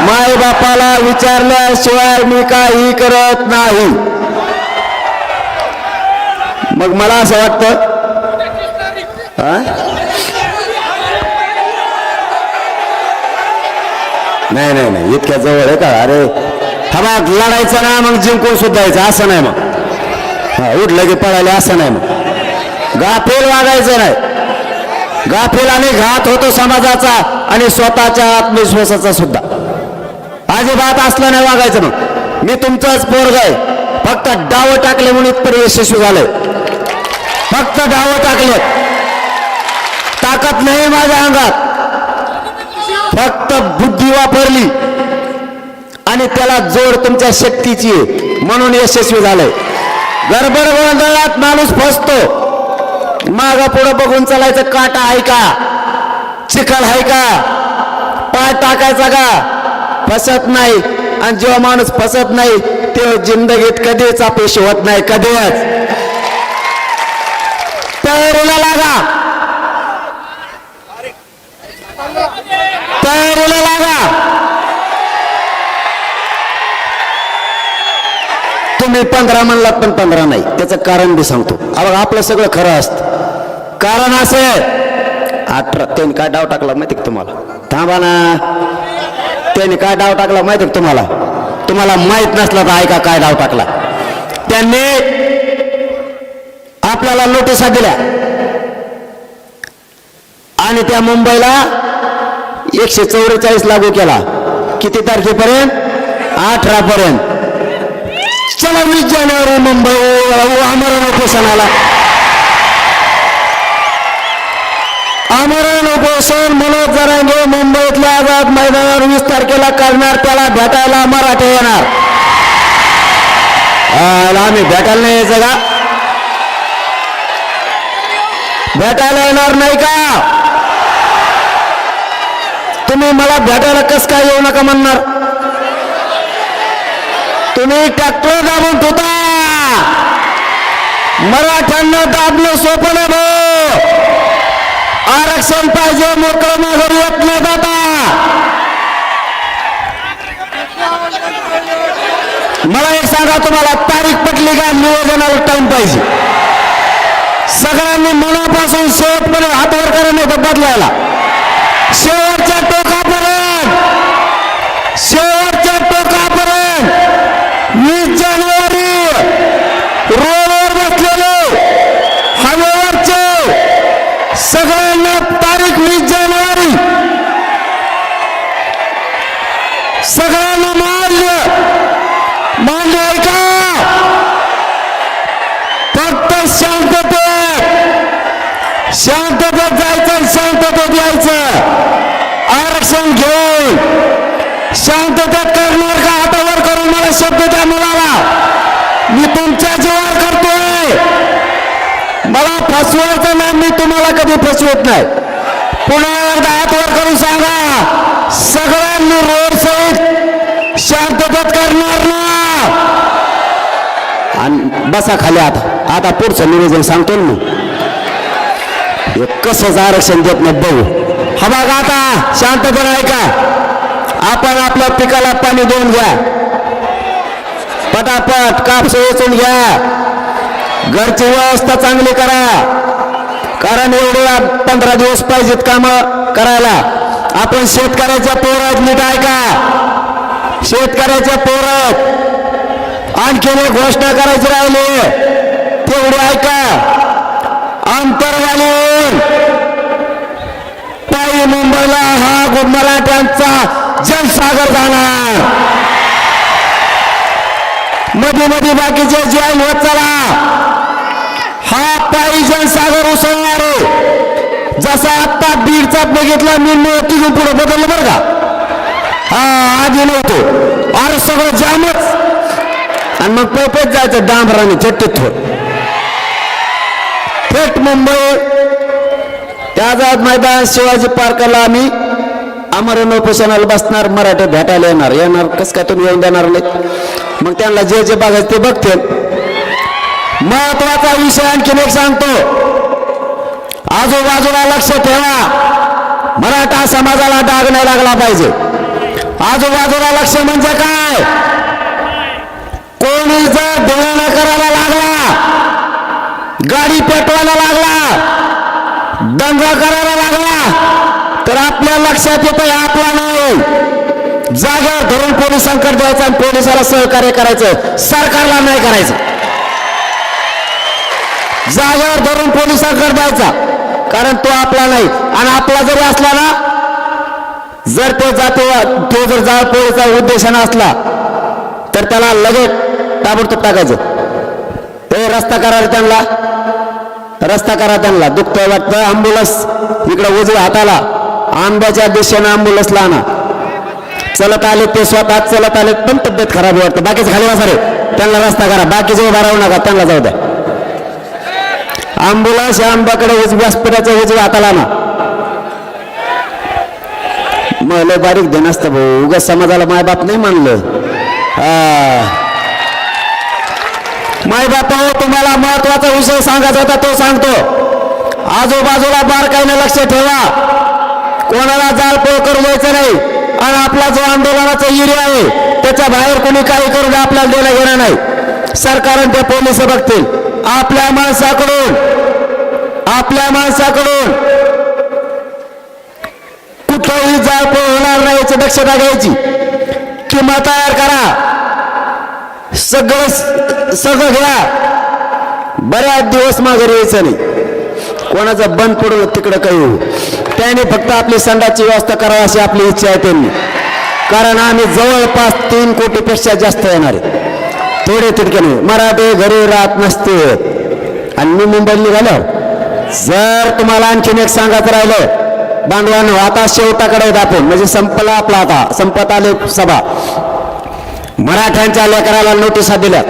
माय बापाला विचारल्याशिवाय मी काही करत नाही. मग मला असं वाटतं नाही नाही नाही, इतक्या जवळ आहे का? अरे हा बघ, लढायचं ना मग जिंकून सुद्धा यायचं असं नाही. मग हा उठलं की पळायला असं नाही. मग गाफील वागायचं नाही. गाफील आणि घात होतो समाजाचा आणि स्वतःच्या आत्मविश्वासाचा सुद्धा. अजिबात असलं नाही वागायचं. मग मी तुमचंच पोरग आहे, फक्त डाव टाकले म्हणून इथपर्यंत यशस्वी झालंय. फक्त डाव टाकले, ताकद नाही माझ्या अंगात, फक्त बुद्धी वापरली आणि त्याला जोड तुमच्या शक्तीची आहे म्हणून यशस्वी झालंय. गडबड गोंधळात माणूस फसतो. माग पुढं बघून चालायचं, काटा आहे का, चिखल आहे का, पाय टाकायचा का, फसत नाही. आणि जेव्हा माणूस फसत नाही तेव्हा जिंदगीत कधीच अपयश होत नाही, कधीच. तयारीला लागा, तयारीला लागा. तुम्ही 15 म्हणलात पण 15 नाही, त्याचं कारण बी सांगतो. आपलं सगळं खरं असतं. कारण असं 18 त्यांनी काय डाव टाकला माहिती का तुम्हाला? थांबा ना, त्यांनी काय डाव टाकला माहिती का तुम्हाला? तुम्हाला माहित नसला तर ऐका काय डाव टाकला. त्यांनी आपल्याला नोटिसा दिल्या आणि त्या मुंबईला 144 लागू केला. किती तारखेपर्यंत? 18 पर्यंत. चला 20 जानेवारी मुंबई आमरण उपोषणाला. आमरण उपोषण मनोज जरांगे मुंबईतल्या आझाद मैदानावर 20 तारखेला करणार. त्याला भेटायला मराठे येणार. आम्ही भेटायला नाही यायचं का? भेटायला येणार नाही का? तुम्ही मला भेटायला कस काय येऊ नका म्हणणार? तुम्ही ट्रॅक्टर दाबून ठेवता. मराठ्यांना दाबणं सोपं नाही भाऊ. आरक्षण पाहिजे, मोकळं माघारी येत नाही दादा. मला एक सांगा, तुम्हाला तारीख पटली का? नियोजनाला टाइम पाहिजे. सगळ्यांनी मनापासून शेवटपर्यंत हातवर करा, नाही तर बदलायला. शेवटच्या टोकापर्यंत, शेवटच्या टोकापर्यंत 20 जानेवारी रोडवर बसलेले हवेवरचे सगळ्यांना तारीख 20 जानेवारी सगळ्यांना मान्य आहे का? फक्त शांततेत जायचं, शांततेत यायचं. आरक्षण घेऊन शांततेत करणार का? हातावर करून मला शब्द द्या मुलाला. मी तुमच्या जीवावर करतोय. मला फसवायचं नाही, मी तुम्हाला कधी फसवत नाही. पुन्हा एकदा हात वर करून सांगा, सगळ्यांनी रोड सहित शांततेत करणार ना? आणि बसा खाली. आता पुढचं नियोजन सांगतो ना मी. हे कसंच आरक्षण देत नाही बघू. हा बघा आता शांतपणे ऐका. आपण आपल्या पिकाला पाणी देऊन घ्या, पटापट कापस वेचून घ्या, घरची व्यवस्था चांगली करा. कारण एवढे 15 दिवस पाहिजेत काम करायला. आपण शेतकऱ्याच्या पोरात नीट ऐका. शेतकऱ्याच्या पोरात आणखीन एक घोषणा करायची राहिली, तेवढी ऐका. अंतरवालीहून पायी मुंबईला हा मराठ्यांचा जनसागर जाणार. मध्ये मध्ये बाकीचे जैन होत चला. हा पायी जनसागर उसळणार आहे. जसा आत्ता बीडचा बघितला मी तिथून पुढे बदललं बरं का. हा आधी नव्हतो. अरे सगळं जामच. आणि मग पेपेत जायचं डांबराने चट्टीत थेट मुंबई त्या आझाद मैदान शिवाजी पार्कला आम्ही आमरण उपोषणाला बसणार. मराठे भेटायला येणार कसं काय तुम्ही येऊन देणार नाही? मग त्यांना जे जे बघायचं ते बघतील. महत्वाचा विषय आणखीन एक सांगतो, आजूबाजूला लक्ष ठेवा. मराठा समाजाला डाग नाही लागला पाहिजे. आजूबाजूला लक्ष म्हणजे काय? कोणी जर ढोळण करायला लागला, गाडी पेटवायला लागला, दंगा करायला लागला, तर आपल्या लक्षात येतं आपला नाही. जागेवर धरून पोलिसांकडे द्यायचं आणि पोलिसाला सहकार्य करायचं, सरकारला नाही करायचं. जागेवर धरून पोलिसांकडे द्यायचा, कारण तो आपला नाही. आणि आपला जरी असला ना, जर तो जर जाळपोळीचा उद्देशाने असला तर त्याला लगेच ताबडतोब टाकायचं. ते रस्ता करा त्यांना दुखतंय वाटतं. अँब्युलन्स इकडे उजव्या हाताला आंब्याच्या दिशेनं अँब्युलन्सला आणा. चलत आले ते स्वतः चलत आले पण तब्येत खराब वाटतं. बाकीचे खाली बसा रे, त्यांना रस्ता करा. बाकीचे उभा राहू नका, त्यांना जाऊ द्या. अँब्युलन्स या आंब्याकडे व्यासपीठाच्या उजव्या हाताला आणा. मग लय बारीक देण असतं भाऊ. उगाच समाजाला मायबाप नाही मानलं. मायबाप तुम्हाला महत्वाचा विषय सांगायचा होता तो सांगतो. आजूबाजूला बारकाईने लक्ष ठेवा. कोणाला जाळपोळ करू द्यायचं नाही. आणि आपला जो आंदोलनाचा एरिया आहे त्याच्या बाहेर कोणी काही करू द्या, आपल्याला देणं घेणं नाही. सरकारने ते पोलिस बघतील. आपल्या माणसाकडून कुठेही जाळपोळ होणार नाही याची दक्षता घ्यायची. किंवा तयार करा. सगळं घ्या. बऱ्याच दिवस माघारी यायचं नाही. कोणाचं बंद पडून तिकडं काही होऊ. त्याने फक्त आपली संडासची व्यवस्था करावी अशी आपली इच्छा आहे त्यांनी. कारण आम्ही जवळपास 3 कोटीपेक्षा जास्त येणार आहे. थोडे तितके नाही. मराठे घरी राहत नसते. आणि मी मुंबईला निघालो. जर तुम्हाला आणखीन एक सांगायचं राहिलं बांधवांनो, आता शेवटाकडे आहेत आपण. म्हणजे संपला आपला, आता संपत आले सभा. मराठ्यांच्या लेकराला नोटिसा दिल्या,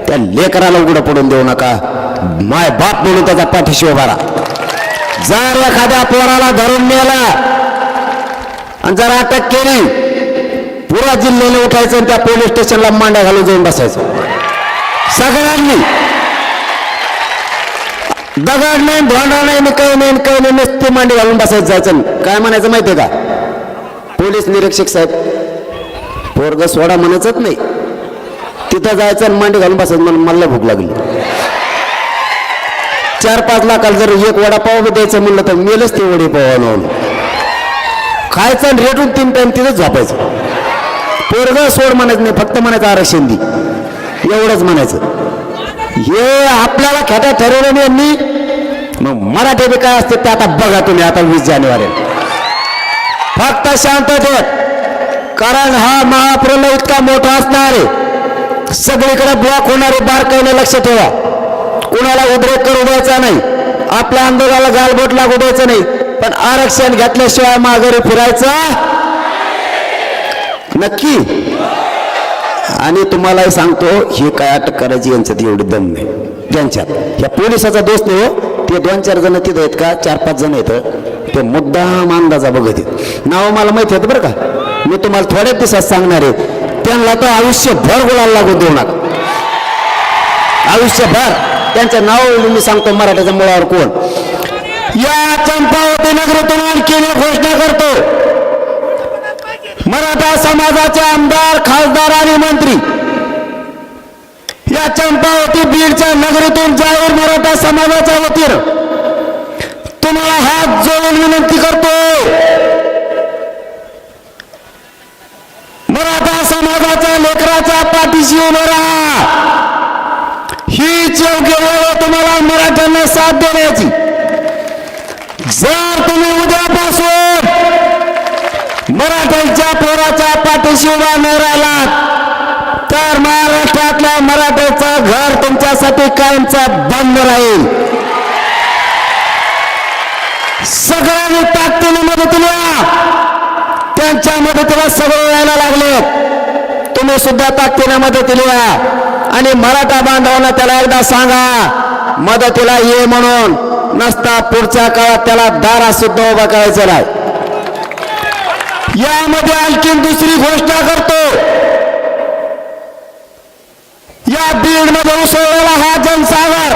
त्या लेकराला उघडं पडून देऊ नका. माय बाप म्हणून त्याचा पाठीशी उभा राहा. जर एखाद्या पोराला धरून नेला आणि जर अटक केली, पुरा जिल्ह्याला उठायचं आणि त्या पोलीस स्टेशनला मांड्या घालून जाऊन बसायचं. सगळ्यांनी दगड नाही, भांडा नाही, काही नाही नुसती मांडी घालून बसायचं जायचं. काय म्हणायचं माहितीये का? पोलीस निरीक्षक साहेब, पोरग सोडा म्हणायचंच नाही. तिथं जायचं आणि मांडी घालून बसायचं. मला भूक लागली. 4-5 लाखाला जर एक वडापाव द्यायचं म्हणलं तर मेलच ते वडेपाव खायचं आणि रेटून 3 टाइम तिथंच झोपायचं. पोरग सोड म्हणायचं नाही, फक्त म्हणायचं आरक्षण दे, एवढंच म्हणायचं. हे आपल्याला खेटा ठरवलं नाही यांनी. मग मराठी बी काय असते ते आता बघा तुम्ही. आता 20 जानेवारीला फक्त शांततेत, कारण हा महाप्रलय इतका मोठा असणार आहे. सगळीकडे ब्लॉक होणारे बारकाईने लक्ष ठेवा. कुणाला उद्रेक करू द्यायचा नाही. आपल्या आंदोलनाला गालबोट लागू द्यायचं नाही. पण आरक्षण घेतल्याशिवाय माघारी फिरायचं नक्की. आणि तुम्हालाही सांगतो, हे काय अटक करायची यांच्यात एवढी दम नाही. त्यांच्यात या पोलिसाचा दोष नाही हो. ते 2-4 जण तिथं आहेत का, 4-5 जण आहेत. ते मुद्दाम अंदाजा बघत आहेत. नाव मला माहिती आहेत बरं का, मी तुम्हाला थोड्याच दिवसात सांगणार आहे. त्यांना तर आयुष्यभर गुलाल लागू देऊ नका, आयुष्यभर. त्यांचं नाव मी सांगतो मराठीच्या मुळावर कोण. या चंपावती नगरीतून आणखी एक घोषणा करतो. मराठा समाजाचे आमदार, खासदार आणि मंत्री या चंपावती बीडच्या नगरीतून जाहीर मराठा समाजाच्या वतीनं तुम्हाला हात जोडून विनंती करतो. मराठा समाजाच्या लेकराच्या पाठीशी उभं राहा. हीच योग्य वेळ तुम्हाला मराठ्यांना साथ देण्याची. जर तुम्ही उद्यापासून मराठ्यांच्या पोराच्या पाठीशी उभा न राहिलात तर महाराष्ट्रातल्या मराठ्याचं घर तुमच्यासाठी कायमचा बंद राहील. सगळ्यांनी ताकदीने मदतीला या. त्यांच्या मदतीला सगळे यायला लागले. तुम्ही सुद्धा ताकदीने मदतीला या आणि मराठा बांधवांना त्याला एकदा सांगा मदतीला ये म्हणून. नसता पुढच्या काळात त्याला दारात सुद्धा उभा करायचं नाही. यामध्ये आणखी दुसरी घोषणा करतो. या बीड मध्ये उसळलेला हा जनसागर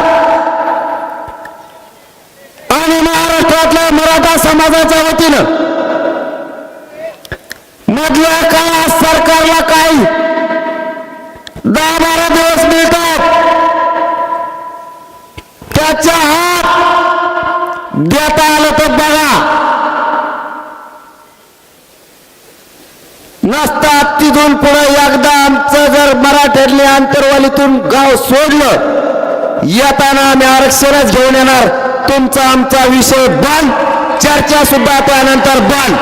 आणि महाराष्ट्रातल्या मराठा समाजाच्या वतीनं मधल्या काळात सरकारला काही 10-12 दिवस मिळतात. त्याच्या हात देता आलं तर बघा. नसतात तिथून पुढे एकदा आमचं जर मराठ्यातल्या आंतरवालीतून गाव सोडलं येताना आम्ही आरक्षणच घेऊन येणार. तुमचा आमचा विषय बंद, चर्चा सुद्धा त्यानंतर बंद.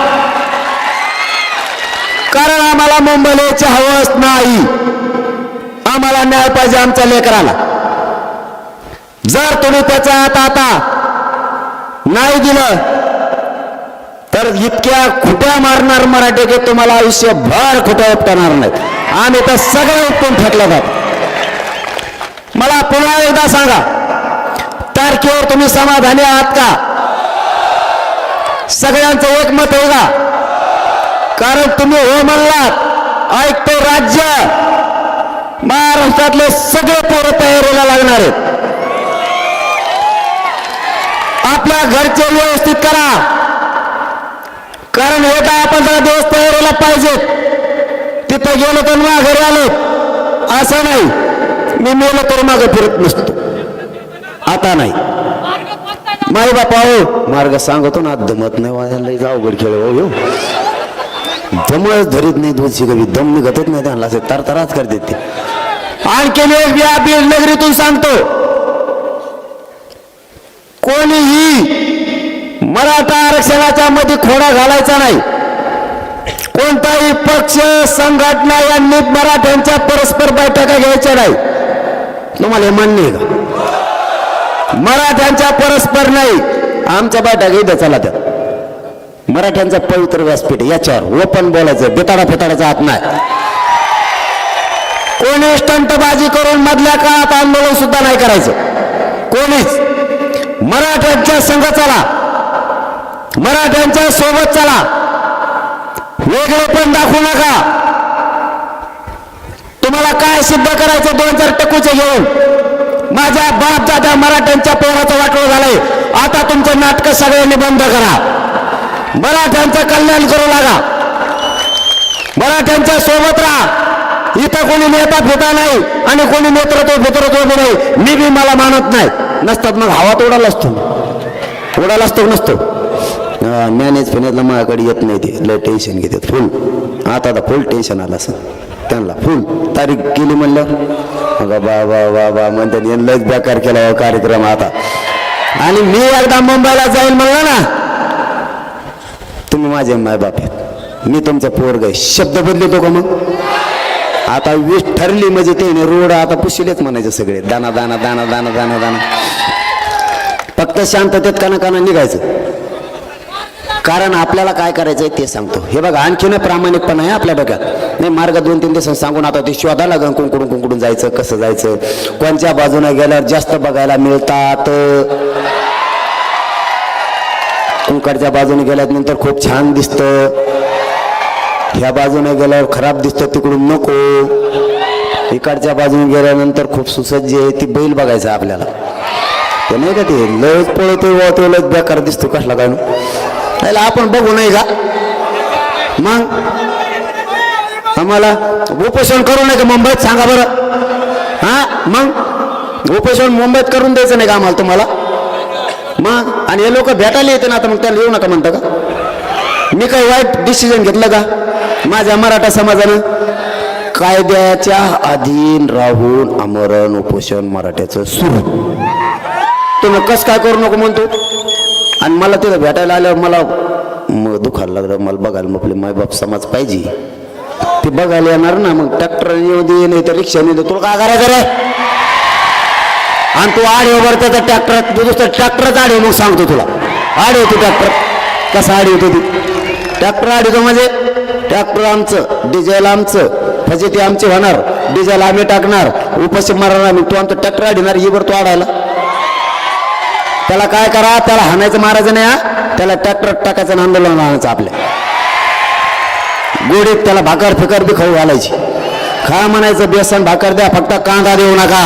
कारण आम्हाला मुंबईला यायची हवस नाही. आम्हाला न्याय पाहिजे आमच्या लेकराला. जर तुम्ही त्याचा हात आता नाही दिलं तर इतक्या खुट्या मारणार मराठी की तुम्हाला आयुष्यभर खुट्या उपटणार नाहीत. आम्ही तर सगळं उपटून फेकलं जात. मला पुन्हा एकदा सांगा, तारखेवर तुम्ही समाधानी आहात का? सगळ्यांचं एकमत आहे का? कारण तुम्ही हो म्हणलात ऐकतो राज्य, महाराष्ट्रातले सगळे पोरं तयारीला लागणार आहेत. आपल्या घरचे व्यवस्थित करा, कारण हे काय आपण 10 दिवस तयारीला पाहिजेत. तिथं गेलो तर माघारी आलो असं नाही. मी मेलो तर मागे फिरत नसतो. आता नाही. माई बापा हो मार्ग सांगतो ना, दमत नाही वाजायला अवघड खेळ हो. दमच धरीत नाही, दोषी कवी दम निघतच नाही त्यांना, असे तरतराच करतात ते. आणखी एक या बीड नगरीतून सांगतो, कोणीही मराठा आरक्षणाच्या मध्ये खोडा घालायचा नाही. कोणताही पक्ष संघटना यांनी मराठ्यांच्या परस्पर बैठका घ्यायच्या नाही. तुम्हाला हे मान्य आहे का? मराठ्यांच्या परस्पर नाही. आमच्या बैठका इथं चला त्या. मराठ्यांचा पवित्र व्यासपीठ, याच्यावर ओपन बोलायचं, बेताडा फेताडाचा हात नाही. कोणी स्टंटबाजी करून मधल्या काळात आंदोलन सुद्धा नाही करायचं. कोणीच. मराठ्यांच्या संघ चला, मराठ्यांच्या सोबत चला. वेगळे पण दाखवू नका. तुम्हाला काय सिद्ध करायचं 2-4 टक्कूचे घेऊन? माझ्या बाप दादा मराठ्यांच्या पोराचं वाटोळ झालंय. आता तुमचं नाटक सगळ्यांनी बंद करा. मराठ्यांचं कल्याण करू लागा. मराठ्यांच्या सोबत राहा. इथं कोणी नेता फेता नाही आणि कोणी नेतृत्व नाही. मी बी मला मानत नाही. नसतात मग हवात उडाला असतो नसतो. मॅनेज फिनेजला माझ्याकडे येत नाही. ते लय टेन्शन घेतात फुल. आता फुल टेन्शन आलं असं त्यांना. फुल तारीख केली म्हणलं बा म्हणतात लयच बेकार केला कार्यक्रम आता. आणि मी एकदा मुंबईला जाईल म्हणलं ना, तुम्ही माझे माय बाप आहेत, मी तुमचा पोरग आहे. शब्द बदलतो का मग? आता 20 ठरली म्हणजे ते रोड आता पुशिलेच म्हणायचे सगळे. दाना दाना दाना दाना दाना दाना. फक्त शांततेत काना निघायचं. कारण आपल्याला काय करायचंय ते सांगतो. हे बघा आणखीन प्रामाणिकपणा आहे आपल्या डोक्यात. नाही मार्ग 2-3 दिवस सांगून आता ते शोधा लागेल कुंकडून जायचं, कसं जायचं, कोणत्या बाजूने गेल्यावर जास्त बघायला मिळतात. इकडच्या बाजूने गेल्यानंतर खूप छान दिसतं, ह्या बाजूने गेल्यावर खराब दिसतं, तिकडून नको. इकडच्या बाजूने गेल्यानंतर खूप सुसज्ज आहे, ती बैल बघायचं आपल्याला. ते नाही का ते लयच पळतो तो लयच बेकार दिसतो कसला काय त्याला आपण बघू नाही का. मग आम्हाला उपोषण करू नये का मुंबईत सांगा बरं. हा मग उपोषण मुंबईत करून द्यायचं नाही का आम्हाला तुम्हाला. मग आणि हे लोक भेटायला येते ना, आता मग त्याला येऊ नका म्हणता का. मी काही वाईट डिसिजन घेतलं का. माझ्या मराठा समाजानं कायद्याच्या अधीन राहून आमरण उपोषण मराठ्याचं सुरू. तुम्ही कस काय करू नको म्हणतो. आणि मला तिथं भेटायला आल्यावर मला मग दुखायला लागलं. मला बघायला मग आपले मायबाप समाज पाहिजे, ते बघायला येणार ना. मग ट्रॅक्टर येऊ दे नाही तर रिक्षाने दे, तुला काय करायचं रे. आणि तू आडीवर त्याचा ट्रॅक्टर दुसरं ट्रॅक्टरच आडी. मग सांगतो तुला आडी होतो ट्रॅक्टर कसा आडी होतो. ती ट्रॅक्टर आडी होतो म्हणजे ट्रॅक्टर आमचं, डिझेल आमचं, फजिती आमची होणार, डिझेल आम्ही टाकणार, उपाशी मारणार आम्ही. तू आमचं ट्रॅक्टर आडीणार येवर तू आडायला. त्याला काय करा, त्याला हाणायचं मारायचं नाही. त्याला ट्रॅक्टर टाकायचं आणि आंदोलन आणायचं आपल्या गोडीत. त्याला भाकर फिकर बी खाऊ घालायची. खा म्हणायचं बेसन भाकर द्या, फक्त कांदा देऊ नका.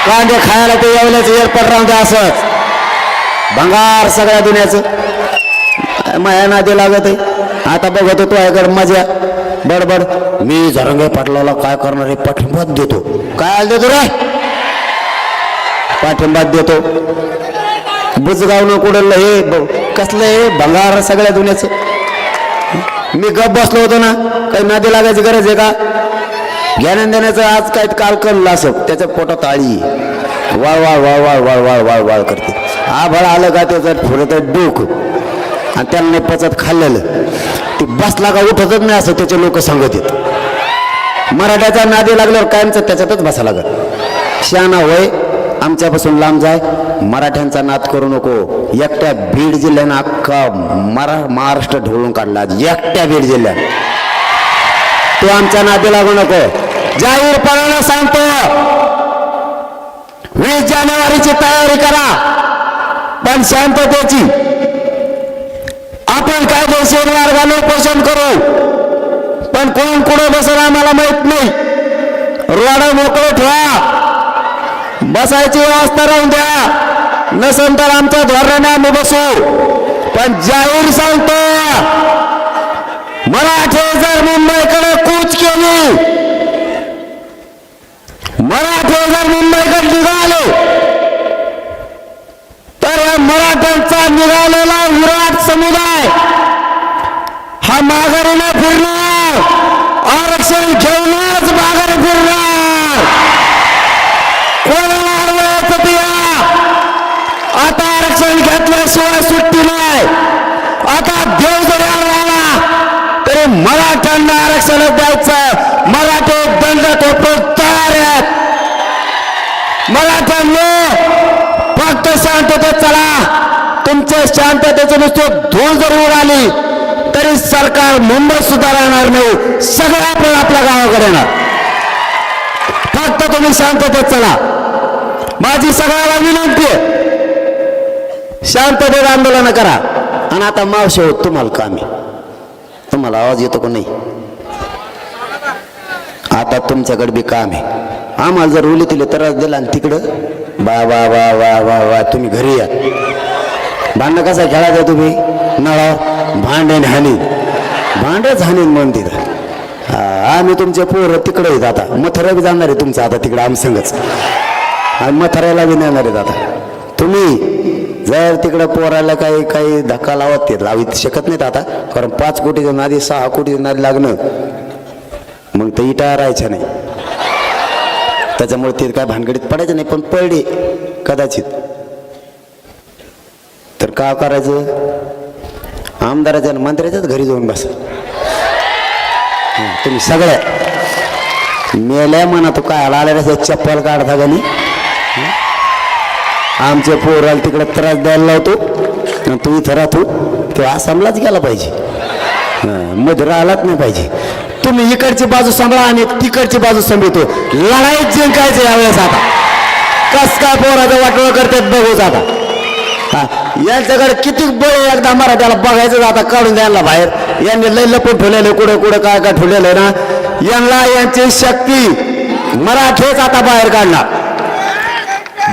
कांदे खायला ते येवल्याचं एअरपोर्ट राहून द्या. असंच भंगार सगळ्या दुनियाचं माया नादी लागत आहे. आता बघतो तो आहे मजा बडबड. मी झरंगे पाटलाला काय करणार आहे, पाठिंबा देतो. काय देतो रे, पाठिंबा देतो. बुजगावनं कुडलं हे कसलं हे भंगार सगळ्या दुनियाचं. मी गप बसलो होतो ना, काही नादी लागायची गरज आहे का. ज्ञान देण्याचं आज काय काल कळलं असं त्याच्या पोटात आळी वाळ वाळ वाळ वाळ वाळ वाळ वाळ वाळ करते. आभाळ आलं का त्याचं फुलत डोक आणि त्याला नाही पचत खाल्लेलं. ती बसला का उठतच नाही असं त्याचे लोक सांगत येत. मराठ्याचा नादी लागल्यावर कायमचं त्याच्यातच बसा लागत. शहाणा होय, आमच्यापासून लांब जाय. मराठ्यांचा नाद करू नको. एकट्या बीड जिल्ह्यानं अख्खा महाराष्ट्र ढवळून काढला. एकट्या बीड जिल्ह्यात तू आमच्या नादी लागू नको. जाहीरपणानं सांगतो, 20 जानेवारीची तयारी करा, पण शांततेची. आपण कायदेशीर मार्गाने उपोषण करू, पण कोण कुठे बसेल आम्हाला माहित नाही. रोड मोकळे ठेवा, बसायची व्यवस्था राहून द्या. नसेल तर आमच्या धोरणाने आम्ही बसू. पण जाहीर सांगतो, मराठे जर मुंबईकडे कूच केली, मराठे जर मुंबईकडे निघाले, तर या मराठ्यांचा निघालेला विराट समुदाय हा माघारी न फिरणार, आरक्षण घेऊनच माघारी फिरणार. कोणाला अडवायचं ते आता आरक्षण घेतल्याशिवाय सुट्टी नाही. आता देव जरी आला तरी मराठ्यांना आरक्षण द्यायचं. मराठे दंड थोपटून तयार आहेत. मराठ्यांनी फक्त शांततेत चला. तुमच्या शांततेची नुसती धूळ जर उडाली तरी सरकार मुंबईत सुद्धा राहणार नाही. सगळं आपण आपल्या गावाकडे येणार. फक्त तुम्ही शांततेत चला. माझी सगळ्याला विनंती आहे, शांततेत आंदोलन करा. आणि आता मावशी होत तुम्हाला कामी. तुम्हाला आवाज येतो का नाही. आता तुमच्याकडे बी काम आहे. आम्हाला जर उली तिले त्रास दिला आणि तिकडं बा वा वा वा वा वा तुम्ही घरी या. भांडणं कसं खेळायचं तुम्ही नळावर भांडेन हानी भांडच हानीन म्हणून तिथं. आम्ही तुमचे पोरं तिकडे आहेत. आता मथुरा बी जाणार आहे तुमचं आता तिकडं आम संगच. आणि मथुराला बी नेणार आहेत. आता तुम्ही जर तिकडं पोराला काही धक्का लावत शकत नाहीत आता. कारण 5 कोटीच्या नादी 6 कोटीच्या नादी लागणं मग ते इटा राहायच्या नाही. त्याच्यामुळे ते काय भानगडीत पडायचं नाही. पण पडले कदाचित तर का करायचं, आमदाराच्या मंत्र्याच्याच घरी जाऊन बसा. तुम्ही सगळ्या मेल्या म्हणा. तू काय आला चप्पल काढता का नाही. आमच्या पोराला तिकडे त्रास द्यायला लावतो आणि तू इथं राहतो. तो आसामलाच गेला पाहिजे, मध्ये राहिलाच नाही पाहिजे. तुम्ही इकडची बाजू सांभाळा आणि तिकडची बाजू सांभाळतो. लढाईत जिंकायचं यावेळेस. आता कस काय पोराचं वाटोळं करतात बघूच. आता हा, यांच्याकडे किती बळ एकदा मराठ्याला बघायचं आता काढून द्यायला बाहेर. यांनी लय लपून ठेवलेले कुठं कुठं काय काय ठेवलेलं ना. यांना यांची शक्ती मराठीच आता बाहेर काढणार.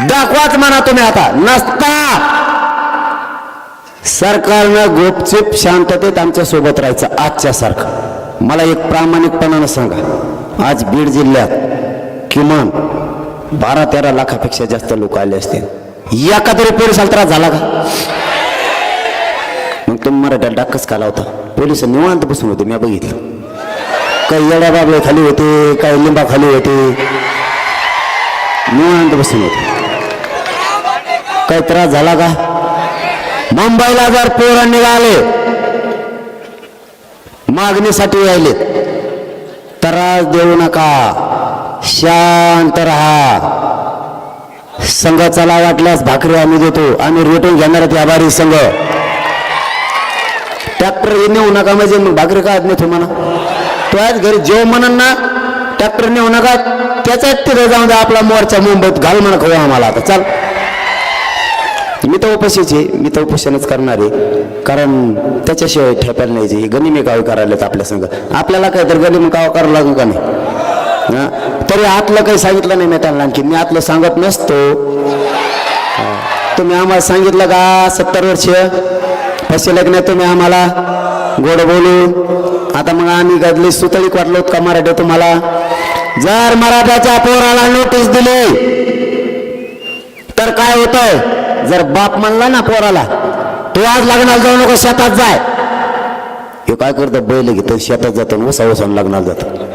दाखवाच म्हणा तुम्ही आता. नसता सरकारनं गुपचूप शांततेत आमच्या सोबत राहायचं आजच्या सारखं. मला एक प्रामाणिकपणानं सांगा, आज बीड जिल्ह्यात किमान 12-13 लाखापेक्षा जास्त लोक आले असतील. एका तरी पोलिसाला त्रास झाला का? मग तुम्ही मराठ्याला डाकच काला होता. पोलिस निवांत बसून होते, मी बघितलं. काही येड्या बाबळे खाली होते, काही लिंबा खाली होते, निवांत बसून होते. काही त्रास झाला का? मुंबईला जर पोरं निघाले मागणीसाठी यायले, त्रास देऊ नका, शांत राहा. संघ चला वाटल्यास भाकरी आम्ही देतो, आम्ही रेटून घेणार आहेत आभारी संघ. ट्रॅक्टर नेऊ नका म्हणजे मग भाकरी काय नेतो म्हणा. तो आज घरी जेव म्हणून ना, ट्रॅक्टर नेऊ नका, त्याच्यात तिथे जाऊन द्या आपला मोर्चा मुंबईत घाल म्हणा खाऊ आम्हाला. आता चाल, मी तर उपाशीचे, मी तर उपोषणच करणार आहे. कारण त्याच्याशिवाय ठेपायला नाही. गनिमी काव करायला आपल्या संघ. आपल्याला काय तर गनिमी काव करावं लागू का नाही? तरी आतलं काही सांगितलं नाही मी त्यांना. आणखी मी आतलं सांगत नसतो. तुम्ही आम्हाला सांगितलं का 70 वर्ष फसले की नाही तुम्ही आम्हाला गोड बोलू. आता मग आम्ही गदली सुतळीक वाटलो का मराठी तुम्हाला? जर मराठ्याच्या पोराला नोटीस दिली तर काय होतंय? जर बाप म्हणला ना पोराला, तू आज लग्नाला जाऊ नको, शेतात जाय. हे काय करतं? बैल घेतं शेतात जातं, वसा लग्नाला जातं.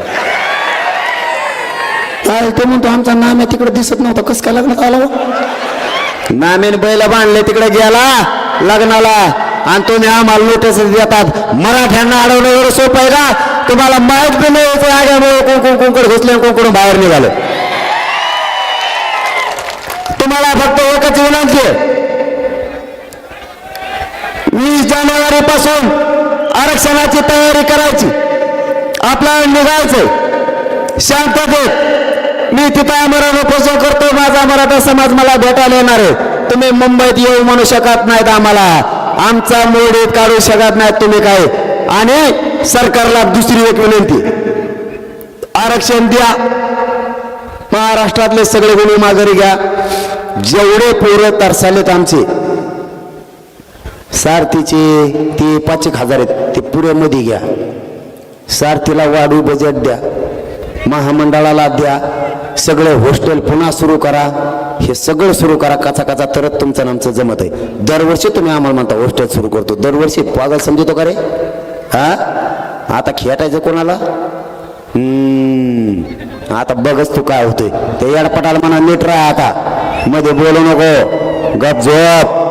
ते म्हणतो आमचा नाम्या तिकडे दिसत नव्हता, कसं काय लग्नात आला? नाम्याने बैल बांधले तिकडे गेला लग्नाला, आणि तुम्ही आम्हाला नोटीस देतात. मराठ्यांना अडवणं एवढं सोपं आहे का? तुम्हाला माहीत बी नाही आग्यामुळे कुंकड घुसले, कुंकडून बाहेर निघालं. तुम्हाला फक्त एकच विनंती आहे, 20 जानेवारी पासून आरक्षणाची तयारी करायची, आपल्याला निघायचंय शांततेत. मी तिथं आमरण उपोषण करतो. माझा मराठा समाज मला भेटायला येणार आहे. तुम्ही मुंबईत येऊ म्हणू शकत नाहीत आम्हाला, आमचा मोडीत काढू शकत नाहीत तुम्ही काय. आणि सरकारला दुसरी एक विनंती, आरक्षण द्या. महाराष्ट्रातले सगळे गुन्हे माघारी घ्या. जेवढे पोरं तरसालेत आमचे सारथीचे, ते 5,000 आहेत, ते पुऱ्यामध्ये घ्या. सारथीला वाढू बजेट द्या, महामंडळाला द्या. सगळे हॉस्टेल पुन्हा सुरू करा. हे सगळं सुरू करा काचा काचा, तरच तुमचं आमचं जमत आहे. दरवर्षी तुम्ही आम्हाला म्हणता हॉस्टेल सुरू करतो, दरवर्षी पागल समजतो का रे? हा, आता खेटायचं कोणाला? आता बघच तू काय होतंय. ते येडपटाला म्हणा नीट राहा, आता मध्ये बोलू नको, गप झोप.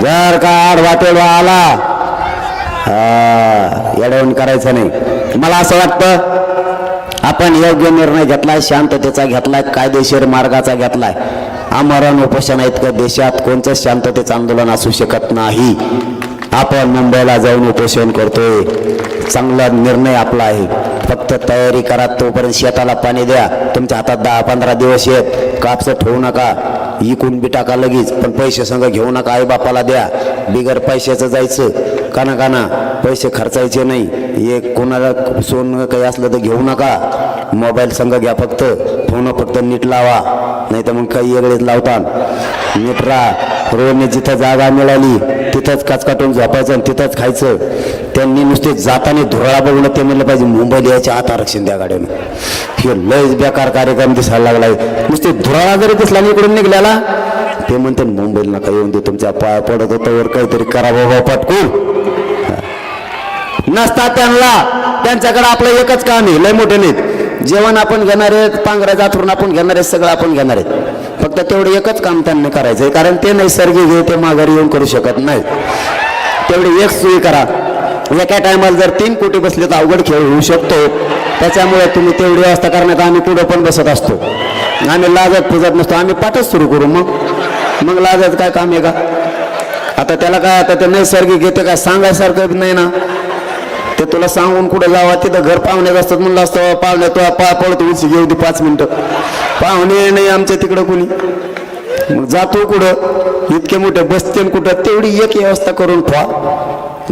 जर का आड वाटेल आला, येडवण करायचं नाही. मला असं वाटतं आपण योग्य निर्णय घेतलाय, शांततेचा घेतलाय, कायदेशीर मार्गाचा घेतलाय. आमरण उपोषण इतकं देशात कोणतंच शांततेचं आंदोलन असू शकत नाही. आपण मुंबईला जाऊन उपोषण करतोय, चांगला निर्णय आपला आहे. फक्त तयारी करा. तोपर्यंत शेताला पाणी द्या. तुमच्या हातात 10-15 दिवस आहेत. कापसं ठेवू नका, इकून बी टाका लगेच, पण पैसे संग घेऊ नका. आई बापाला द्या. बिगर पैशाचं जायचं काना काना, पैसे खर्चायचे नाही. एक कोणाला सोनं काही असलं तर घेऊ नका. मोबाईल संग घ्या, फक्त फोन फक्त नीट लावा, नाही तर मग काही वेगळेच लावतात. नीट राहा. रोडने जिथं जागा मिळाली तिथंच काचकाटून झोपायचं आणि तिथंच खायचं. त्यांनी नुसते जाताना धुराळा बघून ते म्हणलं पाहिजे मुंबईला यायच्या आत आरक्षण द्या गाड्यानं. हे लयच बेकार कार्यक्रम दिसायला लागलाय. नुसते धुराळा जरी दिसला इकडून निघल्याला, ते म्हणते मुंबईला नका येऊन दे, तुमच्या पाया पडत होतं, वर काहीतरी करा बाबा पटकून. नसता त्यांच्याकडे आपलं एकच काम आहे, लय मोठे नाहीत. जेवण आपण घेणार आहेत, पांघरायचं आथरून आपण घेणार आहेत, सगळं आपण घेणार आहेत. फक्त तेवढं एकच काम त्यांनी करायचंय, कारण ते नैसर्गिक आहे, ते माघारी येऊन करू शकत नाही. तेवढी एक सोयी करा. एका टायमाला जर 3 कोटी बसले तर अवघड खेळ होऊ शकतो. त्याच्यामुळे तुम्ही तेवढी व्यवस्था करण्यात आम्ही पुढे पण बसत असतो. आम्ही लाजत पुजत नसतो, आम्ही पाठच सुरू करू. मग लाजायचं काय काम आहे का? आता त्याला काय, आता ते नैसर्गिक येते काय सांगायसारखं नाही ना. ते तुला सांगून कुठं जावा, तिथं घर पाहुण्यात असतात म्हणलं असतं. पाहुणे तो पळतो उंची घेऊ दे 5 मिनिटं. पाहुणे नाही आमच्या तिकडं कोणी, मग जातो कुठं इतके मोठे बसतील कुठं तेवढी एक व्यवस्था करून ठेवा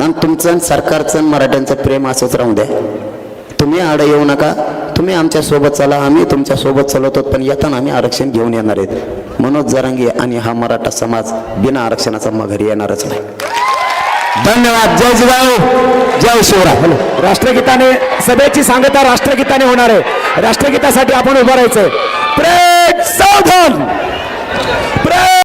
आणि तुमचं आणि सरकारचं आणि मराठ्यांचं प्रेम असंच राहू द्या. तुम्ही आड येऊ नका. तुम्ही आमच्या सोबत चला, आम्ही तुमच्या सोबत चालवतो, पण येताना आम्ही आरक्षण घेऊन येणार आहेत. मनोज जरांगे आणि हा मराठा समाज बिना आरक्षणाचा माघारी येणारच नाही. धन्यवाद. जय जिजाऊ, जय शिवराय. हॅलो. राष्ट्रगीताने सभेची सांगता राष्ट्रगीताने होणार आहे. राष्ट्रगीतासाठी आपण उभं राहायचंय. प्रेम सावधान.